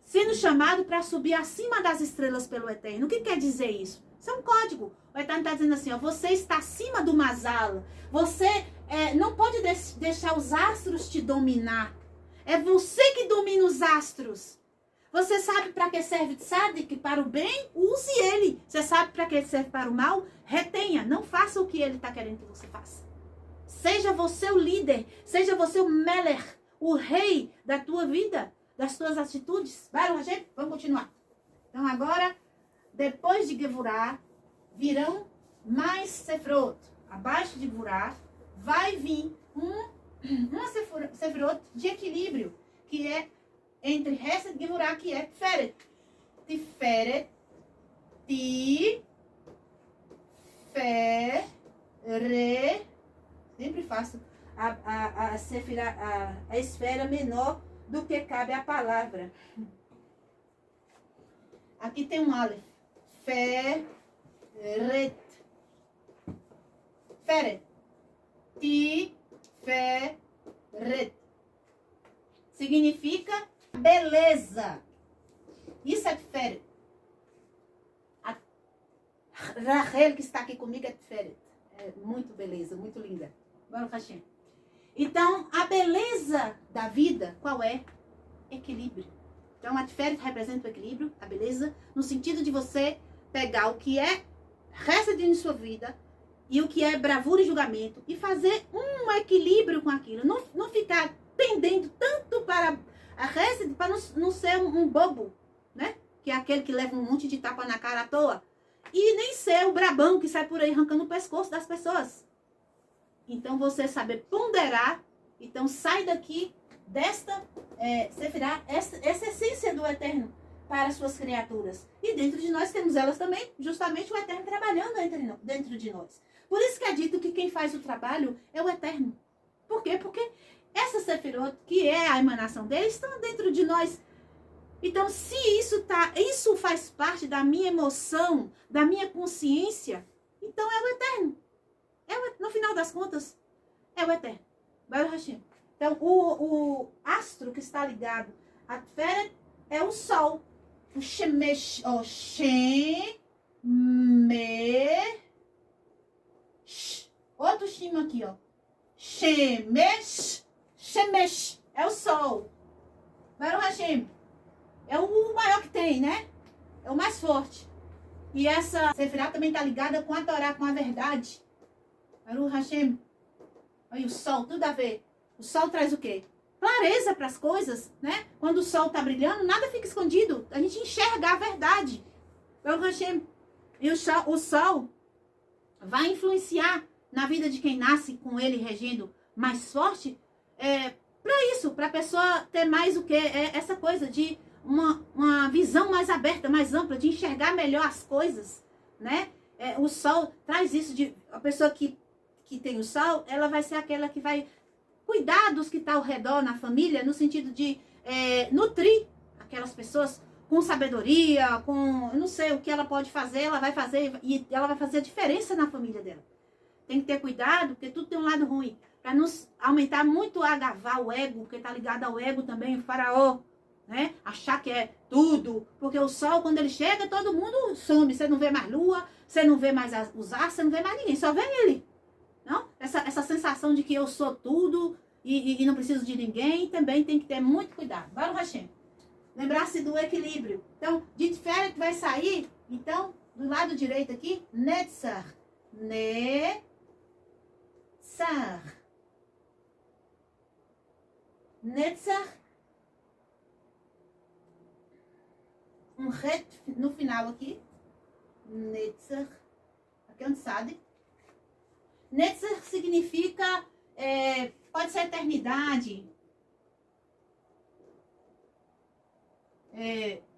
sendo chamado para subir acima das estrelas pelo Eterno. O que quer dizer isso? Isso é um código. O Eterno está dizendo assim, você está acima do Mazal. Você não pode deixar os astros te dominar. É você que domina os astros. Você sabe para que serve Tzadik? Para o bem, use ele. Você sabe para que ele serve para o mal? Retenha. Não faça o que ele está querendo que você faça. Seja você o líder. Seja você o Meler, o rei da tua vida, das tuas atitudes. Vai, Rogério? Vamos continuar. Então agora, depois de Gevurah, virão mais Sefirot. Abaixo de Gevurah, vai vir uma Sefirot de equilíbrio, que é entre Hesed e Gevurah, que é Tiferet. Tiferet, sempre faço a esfera menor do que cabe a palavra. Aqui tem um Aleph. Feret. Feret. Tiferet. Significa beleza. Isso é Tiferet. A Rachel, que está aqui comigo, é Tiferet. É muito beleza, muito linda. Baruch Hashem. Então, a beleza da vida, qual é? Equilíbrio. Então, a Tiferet representa o equilíbrio, a beleza, no sentido de você pegar o que é Hesed em sua vida e o que é bravura e julgamento e fazer um equilíbrio com aquilo. Não ficar pendendo tanto para a Hesed, para não ser um bobo, né? Que é aquele que leva um monte de tapa na cara à toa. E nem ser o brabão que sai por aí arrancando o pescoço das pessoas. Então, você saber ponderar. Então, sai daqui desta Sefirá, essa essência do Eterno para as suas criaturas. E dentro de nós temos elas também, justamente o Eterno trabalhando dentro de nós. Por isso que é dito que quem faz o trabalho é o Eterno. Por quê? Porque essa Sefirot, que é a emanação dele, estão dentro de nós. Então, se isso faz parte da minha emoção, da minha consciência, então é o Eterno. No final das contas, é o Eterno. Baruch Hashem. Então, o astro que está ligado a Tiferet é o Sol. O Shemesh, outro Shim aqui, ó. Shemesh, é o Sol. Baruch Hashem. É o maior que tem, né? É o mais forte. E essa Sefirá também está ligada com a Torá, com a verdade. Baruch Hashem. Olha o sol, tudo a ver. O sol traz o quê? Clareza para as coisas, né? Quando o sol está brilhando, nada fica escondido. A gente enxerga a verdade. Baruch Hashem. E o sol vai influenciar na vida de quem nasce com ele regendo mais forte. Para isso, para a pessoa ter mais o quê? Essa coisa de uma visão mais aberta, mais ampla, de enxergar melhor as coisas, né? O sol traz isso de a pessoa que tem o sol, ela vai ser aquela que vai cuidar dos que estão ao redor na família, no sentido de nutrir aquelas pessoas com sabedoria, com, eu não sei, o que ela pode fazer, ela vai fazer, e ela vai fazer a diferença na família dela. Tem que ter cuidado, porque tudo tem um lado ruim, para não aumentar muito o agavar, o ego, porque está ligado ao ego também, o faraó, né? Achar que é tudo, porque o sol, quando ele chega, todo mundo some, você não vê mais lua, você não vê mais os astros, você não vê mais ninguém, só vê ele. Não? Essa sensação de que eu sou tudo e não preciso de ninguém, também tem que ter muito cuidado. Baruch Hashem. Lembrar-se do equilíbrio. Então, de Tiferet vai sair, então, do lado direito aqui, Netzar. Netzar. Netzar. Um ret no final aqui. Netzar. Aqui é um tzad. Netzar significa, pode ser eternidade.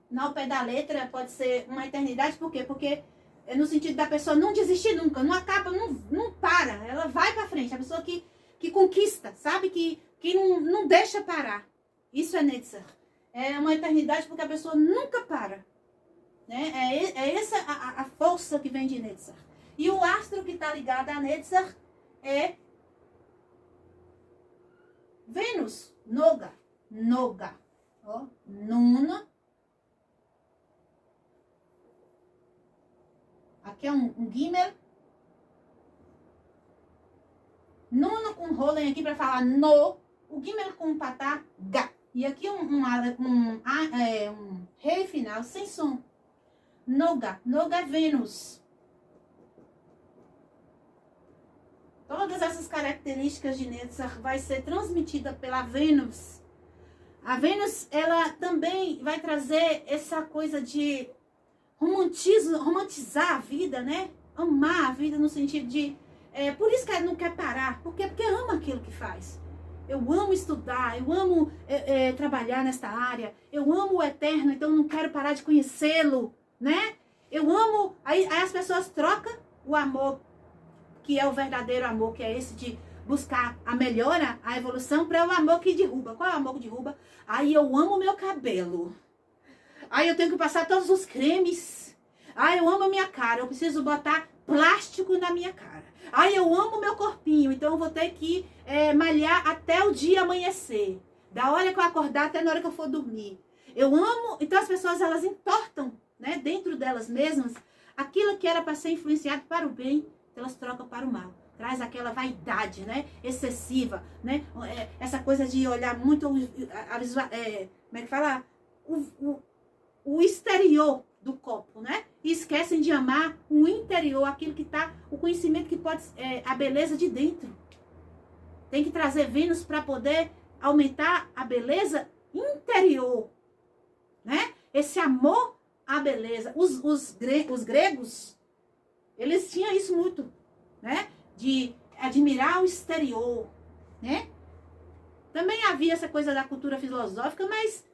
No pé da letra pode ser uma eternidade, por quê? Porque é no sentido da pessoa não desistir nunca, não acaba, não para, ela vai para frente. A pessoa que conquista, sabe? Que não deixa parar. Isso é Netzar. É uma eternidade porque a pessoa nunca para. Né? É essa a força que vem de Netzar. E o astro que está ligado a Netzar é Vênus, Noga. Ó, Nun. Aqui é um Gimel. Nono com Rolen aqui para falar no. O Gimel com Patá, Gá. E aqui um rei final sem som. Noga. Noga Vênus. Todas essas características de Netzach vai ser transmitida pela Vênus. A Vênus, ela também vai trazer essa coisa de romantizar a vida, né? Amar a vida no sentido de... por isso que ela não quer parar. Por quê? Porque ama aquilo que faz. Eu amo estudar, eu amo trabalhar nesta área. Eu amo o eterno, então não quero parar de conhecê-lo, né? Eu amo... Aí as pessoas trocam o amor, que é o verdadeiro amor, que é esse de buscar a melhora, a evolução, para o amor que derruba. Qual é o amor que derruba? Aí eu amo o meu cabelo. Aí eu tenho que passar todos os cremes. Aí eu amo a minha cara, eu preciso botar plástico na minha cara. Aí eu amo o meu corpinho, então eu vou ter que malhar até o dia amanhecer. Da hora que eu acordar até na hora que eu for dormir. Eu amo... Então as pessoas, elas entortam, né, dentro delas mesmas, aquilo que era para ser influenciado para o bem, elas trocam para o mal. Traz aquela vaidade, né, excessiva, né, essa coisa de olhar muito, como é que fala? O exterior do copo, né, e esquecem de amar o interior, aquilo que está, o conhecimento que pode, a beleza de dentro. Tem que trazer Vênus para poder aumentar a beleza interior, né, esse amor à beleza. Os gregos, eles tinham isso muito, né? De admirar o exterior, né? Também havia essa coisa da cultura filosófica, mas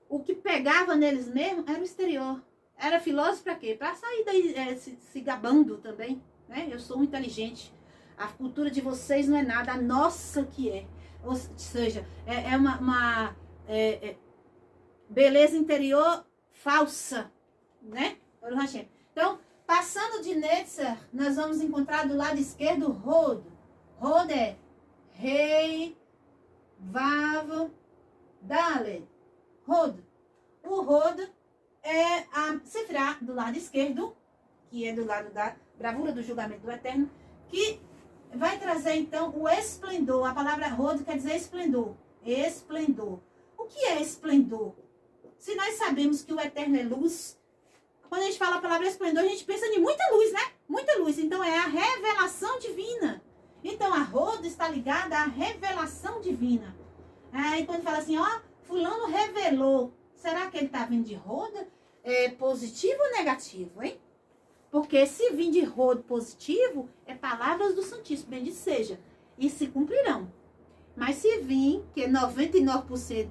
o que pegava neles mesmo era o exterior. Era filósofo para quê? Para sair daí se gabando também, né? Eu sou inteligente. A cultura de vocês não é nada, a nossa que é. Ou seja, é uma beleza interior falsa, né? Então, passando de Netzach, nós vamos encontrar do lado esquerdo Hod. Hod é Rei, Vav, Dalet. Hod. O Hod é a Sefirá do lado esquerdo, que é do lado da bravura do julgamento do Eterno, que vai trazer então o esplendor. A palavra Hod quer dizer esplendor. Esplendor. O que é esplendor? Se nós sabemos que o Eterno é luz, quando a gente fala a palavra esplendor, a gente pensa em muita luz, né? Muita luz. Então, é a revelação divina. Então, a Roda está ligada à revelação divina. Aí, quando fala assim, ó, fulano revelou. Será que ele está vindo de Roda? É positivo ou negativo, hein? Porque se vir de Roda positivo, é palavras do Santíssimo, bendito seja. E se cumprirão. Mas se vir, que 99%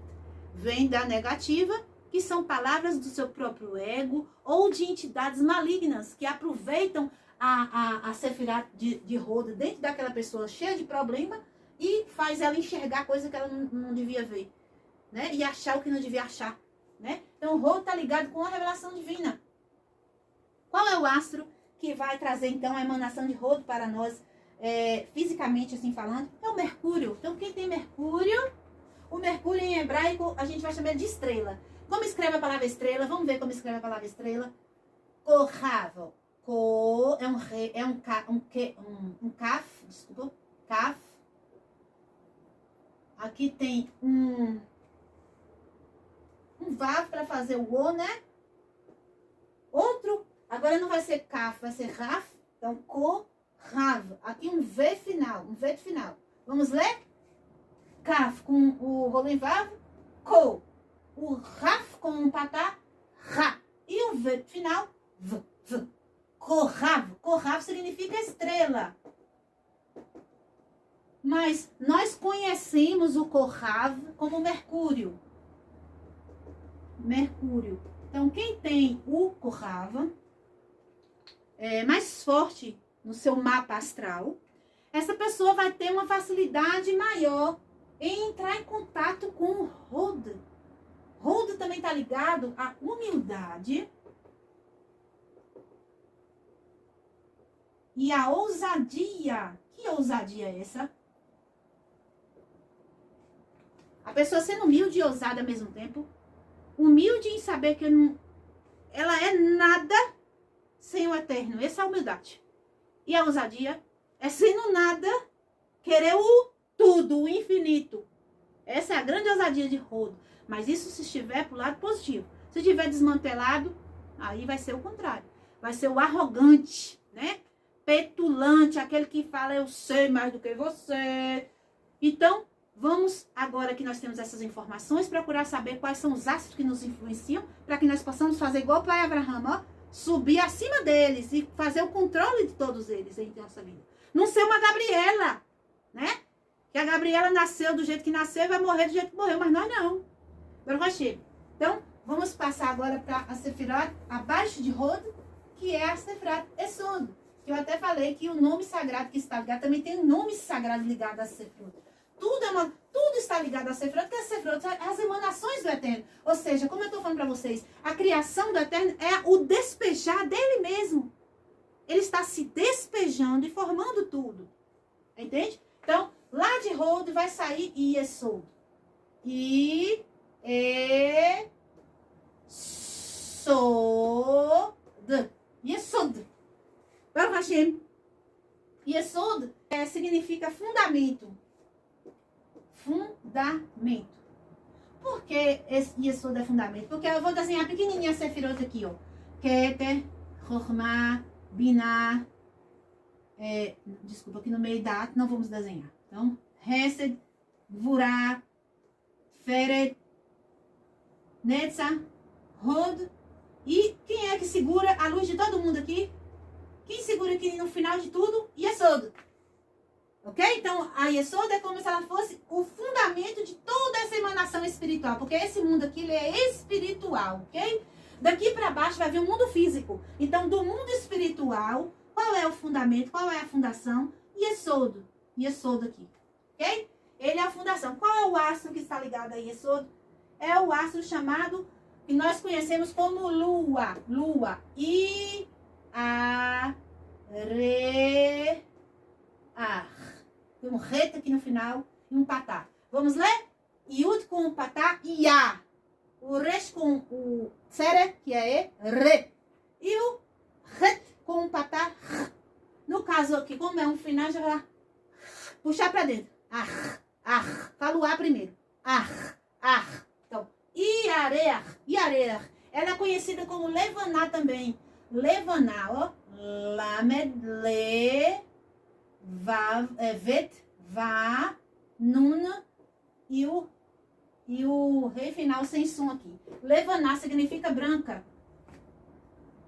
vem da negativa, que são palavras do seu próprio ego ou de entidades malignas que aproveitam a Sefirá de Roda dentro daquela pessoa cheia de problema e faz ela enxergar coisa que ela não devia ver, né? E achar o que não devia achar, né? Então o Roda está ligado com a revelação divina. Qual é o astro que vai trazer então a emanação de Roda para nós, fisicamente assim falando? É o Mercúrio. Então quem tem Mercúrio, o Mercúrio em hebraico a gente vai chamar de estrela. Como escreve a palavra estrela? Vamos ver como escreve a palavra estrela. Kohav. Ko é um kaf, desculpa, kaf. Aqui tem um vav para fazer o o, né? Outro, agora não vai ser kaf, vai ser raf. Então, kohav. Aqui um v final, um v final. Vamos ler? Kaf com o rolo em vav, ko. O Raf com um patá, Ra. E o V final, V. Kohav. Kohav significa estrela. Mas nós conhecemos o Kohav como Mercúrio. Mercúrio. Então, quem tem o Kohav mais forte no seu mapa astral, essa pessoa vai ter uma facilidade maior em entrar em contato com o Hod. Hod também está ligado à humildade e à ousadia. Que ousadia é essa? A pessoa sendo humilde e ousada ao mesmo tempo. Humilde em saber que ela é nada sem o Eterno. Essa é a humildade. E a ousadia É sendo nada, querer o tudo, o infinito. Essa é a grande ousadia de Rod. Mas isso se estiver pro lado positivo. Se estiver desmantelado, aí vai ser o contrário. Vai ser o arrogante, né? Petulante, aquele que fala, eu sei mais do que você. Então, vamos, agora que nós temos essas informações, procurar saber quais são os astros que nos influenciam, para que nós possamos fazer igual o pai Abraham, ó, subir acima deles e fazer o controle de todos eles em nossa vida. Não ser uma Gabriela, né? Que a Gabriela nasceu do jeito que nasceu e vai morrer do jeito que morreu, mas nós não. Então, vamos passar agora para a Sefirot abaixo de Rod, que é a Sefirot Esod. Que eu até falei que o nome sagrado que está ligado, também tem um nome sagrado ligado a Sefirot. Tudo está ligado a Sefirot, porque a Sefirot são as emanações do Eterno. Ou seja, como eu estou falando para vocês, a criação do Eterno é o despejar dele mesmo. Ele está se despejando e formando tudo. Entende? Então, lá de Rod vai sair Yesod. Yesod. Baruch Hashem. Yesod significa fundamento. Fundamento. Por que esse Yesod é fundamento? Porque eu vou desenhar pequenininha a Sefirot aqui, ó. Keter, Chokhmah, Binah. Desculpa, aqui no meio da ata não vamos desenhar. Então, Hesed, Gvurah, Feret, Netzah, Hod. E quem é que segura a luz de todo mundo aqui? Quem segura aqui no final de tudo? Yesod. Ok? Então, a Yesod é como se ela fosse o fundamento de toda essa emanação espiritual. Porque esse mundo aqui, ele é espiritual, ok? Daqui para baixo vai vir o mundo físico. Então, do mundo espiritual, qual é o fundamento? Qual é a fundação? Yesod. Yesod aqui, ok? Ele é a fundação. Qual é o astro que está ligado a Yesod? É o astro chamado, que nós conhecemos como Lua. Lua. I-A-R-E-A. Tem um reta aqui no final e um patá. Vamos ler? Yud com o patá, Iá. O resh com o tsere, que é E, Re. E o ret com o patá, R. No caso aqui, como é um final, já vai puxar para dentro. Fala o A primeiro. Então, Iareach. Ela é conhecida como Levaná também. Levaná, ó. Lamed, Le, Vav, Vet, Va, Nun e o rei final sem som aqui. Levaná significa branca.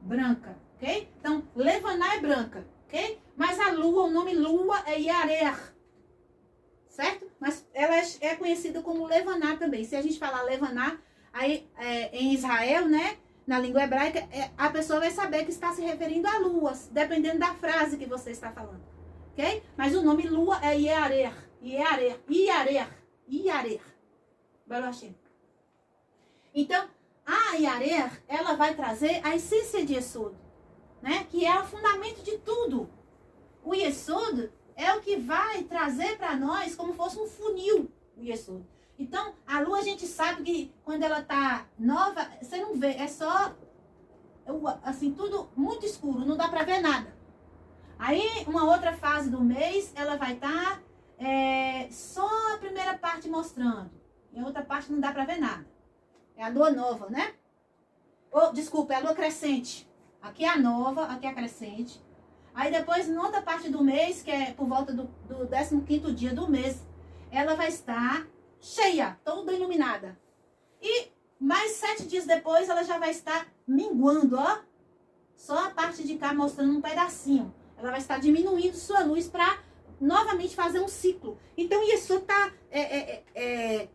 Branca, ok? Então, Levaná é branca, ok? Mas a lua, o nome lua é Yareach. Certo? Mas ela é conhecida como Levaná também. Se a gente falar Levaná, aí em Israel, né? Na língua hebraica, a pessoa vai saber que está se referindo a luas, dependendo da frase que você está falando. Ok? Mas o nome lua é Yareach. Então, a Yareach, ela vai trazer a essência de Yesod, né? Que é o fundamento de tudo. O Yesod é o que vai trazer para nós como fosse um funil, o Yesod. Então, a lua a gente sabe que quando ela tá nova, você não vê, é só, assim, tudo muito escuro, não dá para ver nada. Aí, uma outra fase do mês, ela vai estar só a primeira parte mostrando. E a outra parte não dá para ver nada. É a lua nova, né? Desculpa, é a lua crescente. Aqui é a nova, aqui é a crescente. Aí depois, na outra parte do mês, que é por volta do 15º dia do mês, ela vai estar cheia, toda iluminada. E mais 7 dias depois, ela já vai estar minguando, ó. Só a parte de cá mostrando um pedacinho. Ela vai estar diminuindo sua luz para novamente fazer um ciclo. Então, isso está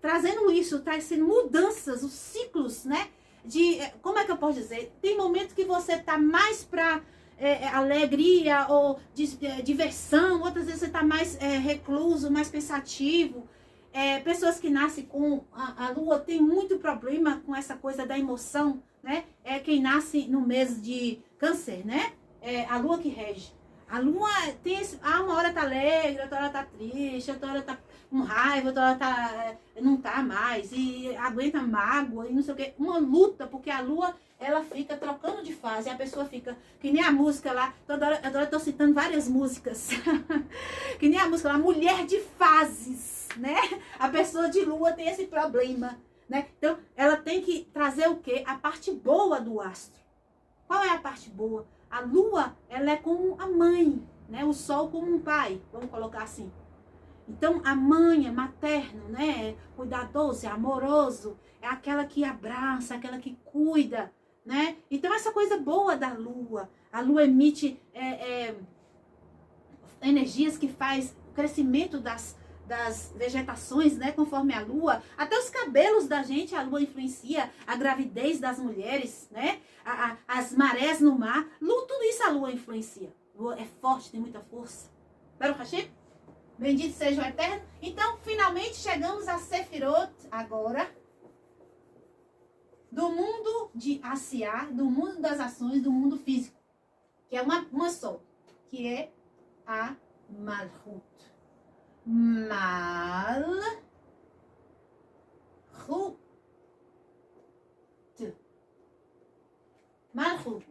trazendo isso, trazendo mudanças, os ciclos, né? Como é que eu posso dizer? Tem momentos que você está mais para alegria ou diversão, outras vezes você está mais recluso, mais pensativo. Pessoas que nascem com a lua tem muito problema com essa coisa da emoção, né? É quem nasce no mês de câncer, né? A lua que rege. A lua tem uma hora tá alegre, outra hora tá triste, outra hora tá com raiva, outra hora não tá mais, e aguenta mágoa, e não sei o quê. Uma luta, porque a lua, ela fica trocando de fase, e a pessoa fica, que nem a música lá, toda hora eu tô citando várias músicas, que nem a música lá, mulher de fases, né? A pessoa de lua tem esse problema, né? Então, ela tem que trazer o quê? A parte boa do astro. Qual é a parte boa? A lua, ela é como a mãe, né? O sol como um pai, vamos colocar assim. Então, a mãe é materno, né? É cuidadoso, é amoroso, é aquela que abraça, aquela que cuida, né? Então, essa coisa boa da lua, a lua emite energias que faz o crescimento das vegetações, né? Conforme a lua, até os cabelos da gente, a lua influencia, a gravidez das mulheres, né? As marés no mar, tudo isso a lua influencia. A lua é forte, tem muita força. Baruch Hashem? Bendito seja o Eterno. Então, finalmente chegamos a Sefirot agora. Do mundo de Asiá, do mundo das ações, do mundo físico. Que é uma só. Que é a Malchut. Malchut. Malchut.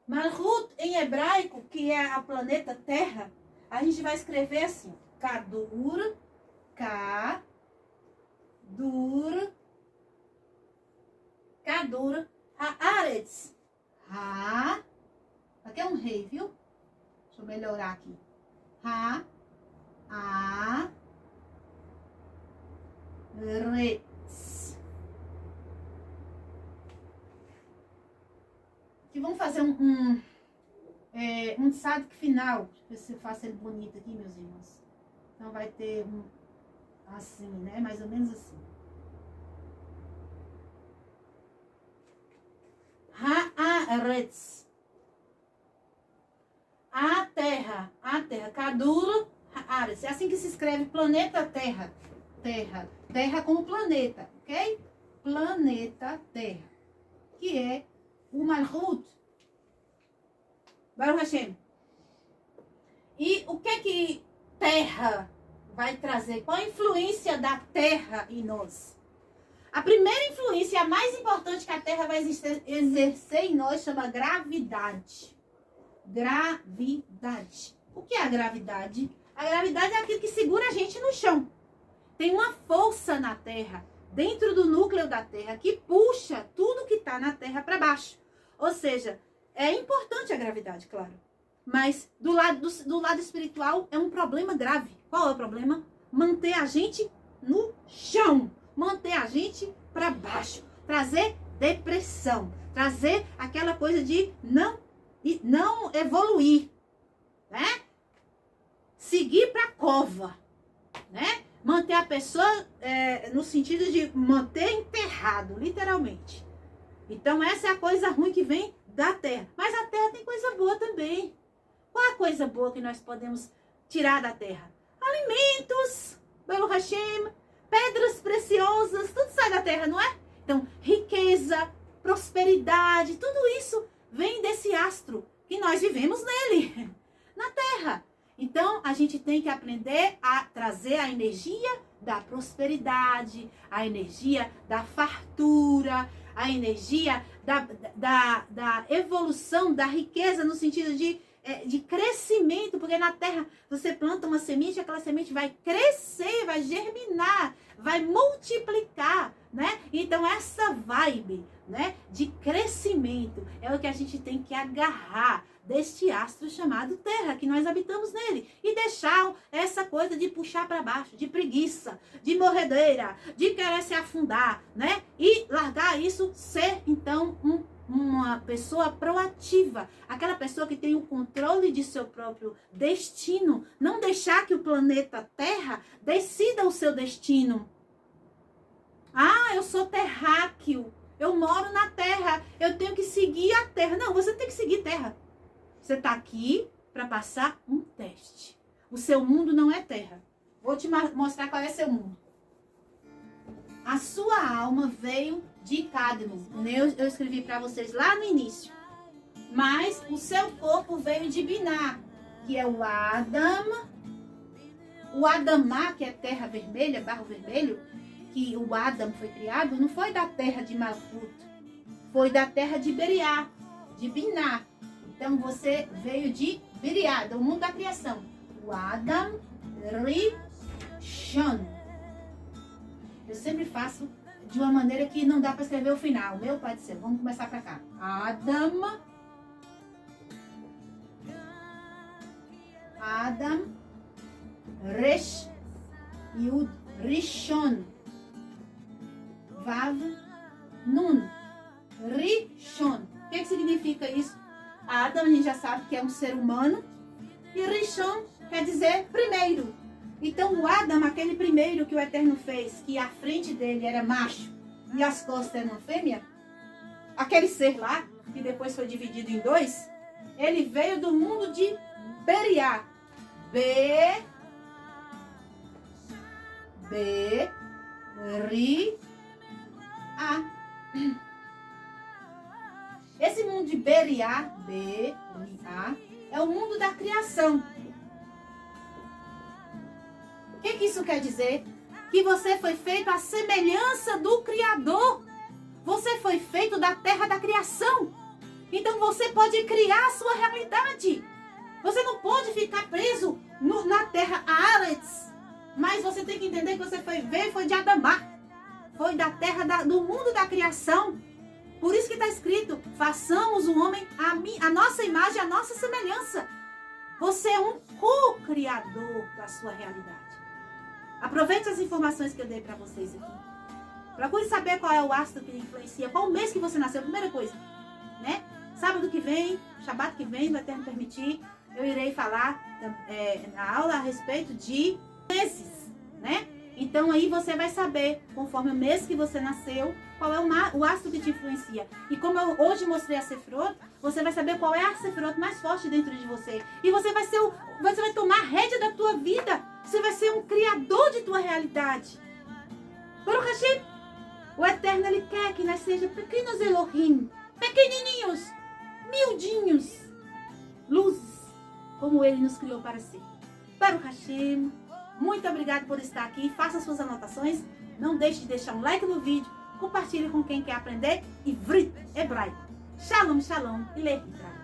Malchut em hebraico, que é a planeta Terra, a gente vai escrever assim, Kadur, Haaretz, aqui é um rei, viu? Deixa eu melhorar aqui. Haaretz. Aqui vamos fazer um tzadik final. Deixa eu ver se eu faço ele bonito aqui, meus irmãos. Então vai ter assim, né? Mais ou menos assim. Haaretz. A Terra. Kadur Haaretz. É assim que se escreve planeta Terra. Terra como planeta, ok? Planeta Terra. Que é o Malchut. Baruch Hashem. E o que Terra vai trazer? Qual a influência da Terra em nós? A primeira influência, a mais importante que a Terra vai exercer em nós, chama gravidade. Gravidade. O que é a gravidade? A gravidade é aquilo que segura a gente no chão. Tem uma força na Terra, dentro do núcleo da Terra, que puxa tudo que está na Terra para baixo. Ou seja, é importante a gravidade, claro. Mas do lado espiritual é um problema grave. Qual é o problema? Manter a gente no chão. Manter a gente para baixo. Trazer depressão. Trazer aquela coisa de não evoluir. Né? Seguir para a cova. Né? Manter a pessoa no sentido de manter enterrado, literalmente. Então essa é a coisa ruim que vem da Terra. Mas a Terra tem coisa boa também. Qual a coisa boa que nós podemos tirar da Terra? Alimentos, Baruch Hashem, pedras preciosas, tudo sai da Terra, não é? Então, riqueza, prosperidade, tudo isso vem desse astro que nós vivemos nele, na Terra. Então, a gente tem que aprender a trazer a energia da prosperidade, a energia da fartura, a energia da evolução, da riqueza, no sentido de crescimento, porque na Terra você planta uma semente, aquela semente vai crescer, vai germinar, vai multiplicar, né? Então essa vibe, né, de crescimento é o que a gente tem que agarrar deste astro chamado Terra, que nós habitamos nele, e deixar essa coisa de puxar para baixo, de preguiça, de morredeira, de querer se afundar, né? E largar isso, ser então uma pessoa proativa, aquela pessoa que tem o controle de seu próprio destino, não deixar que o planeta Terra decida o seu destino. Ah, eu sou terráqueo, eu moro na Terra, eu tenho que seguir a Terra. Não, você tem que seguir Terra. Você está aqui para passar um teste. O seu mundo não é Terra. Vou te mostrar qual é seu mundo. A sua alma veio de Cadmo. Eu escrevi para vocês lá no início. Mas o seu corpo veio de Biná, que é o Adam O Adamá, que é terra vermelha, barro vermelho, que o Adam foi criado, não foi da terra de Malkut, foi da terra de Beriá, de Biná. Então você veio de Beriá, do mundo da criação. O Adam Rishon. Eu sempre faço de uma maneira que não dá para escrever o final. Meu Pai do céu, vamos começar para cá. Adam Resh Yud Rishon Vav Nun Rishon. O que significa isso? Adam, a gente já sabe que é um ser humano, e Rishon quer dizer primeiro. Então o Adam, aquele primeiro que o Eterno fez, que a frente dele era macho e as costas eram uma fêmea, aquele ser lá, que depois foi dividido em dois, ele veio do mundo de Beriá. Esse mundo de Beriá, é o mundo da criação. O que isso quer dizer? Que você foi feito à semelhança do Criador. Você foi feito da terra da criação. Então você pode criar a sua realidade. Você não pode ficar preso na terra Aretz. Mas você tem que entender que você foi de Adamá. Foi da terra do mundo da criação. Por isso que está escrito, façamos o homem a nossa imagem, a nossa semelhança. Você é um co-criador da sua realidade. Aproveite as informações que eu dei para vocês aqui. Procure saber qual é o astro que influencia, qual o mês que você nasceu, primeira coisa, né? Sábado que vem, Shabat que vem, vai Eterno permitir, eu irei falar na aula a respeito de meses, né? Então aí você vai saber, conforme o mês que você nasceu, qual é o astro que te influencia. E como eu hoje mostrei a Sefirot, você vai saber qual é a Sefirot mais forte dentro de você. E você vai tomar a rédea da tua vida. Você vai ser um criador de tua realidade. Baruch Hashem, o Eterno, Ele quer que nós sejamos pequenos Elohim, pequenininhos, miudinhos, luzes, como Ele nos criou para ser. Baruch Hashem, muito obrigado por estar aqui. Faça suas anotações. Não deixe de deixar um like no vídeo. Compartilhe com quem quer aprender Ivrit, hebraico. Shalom, shalom e lehitra.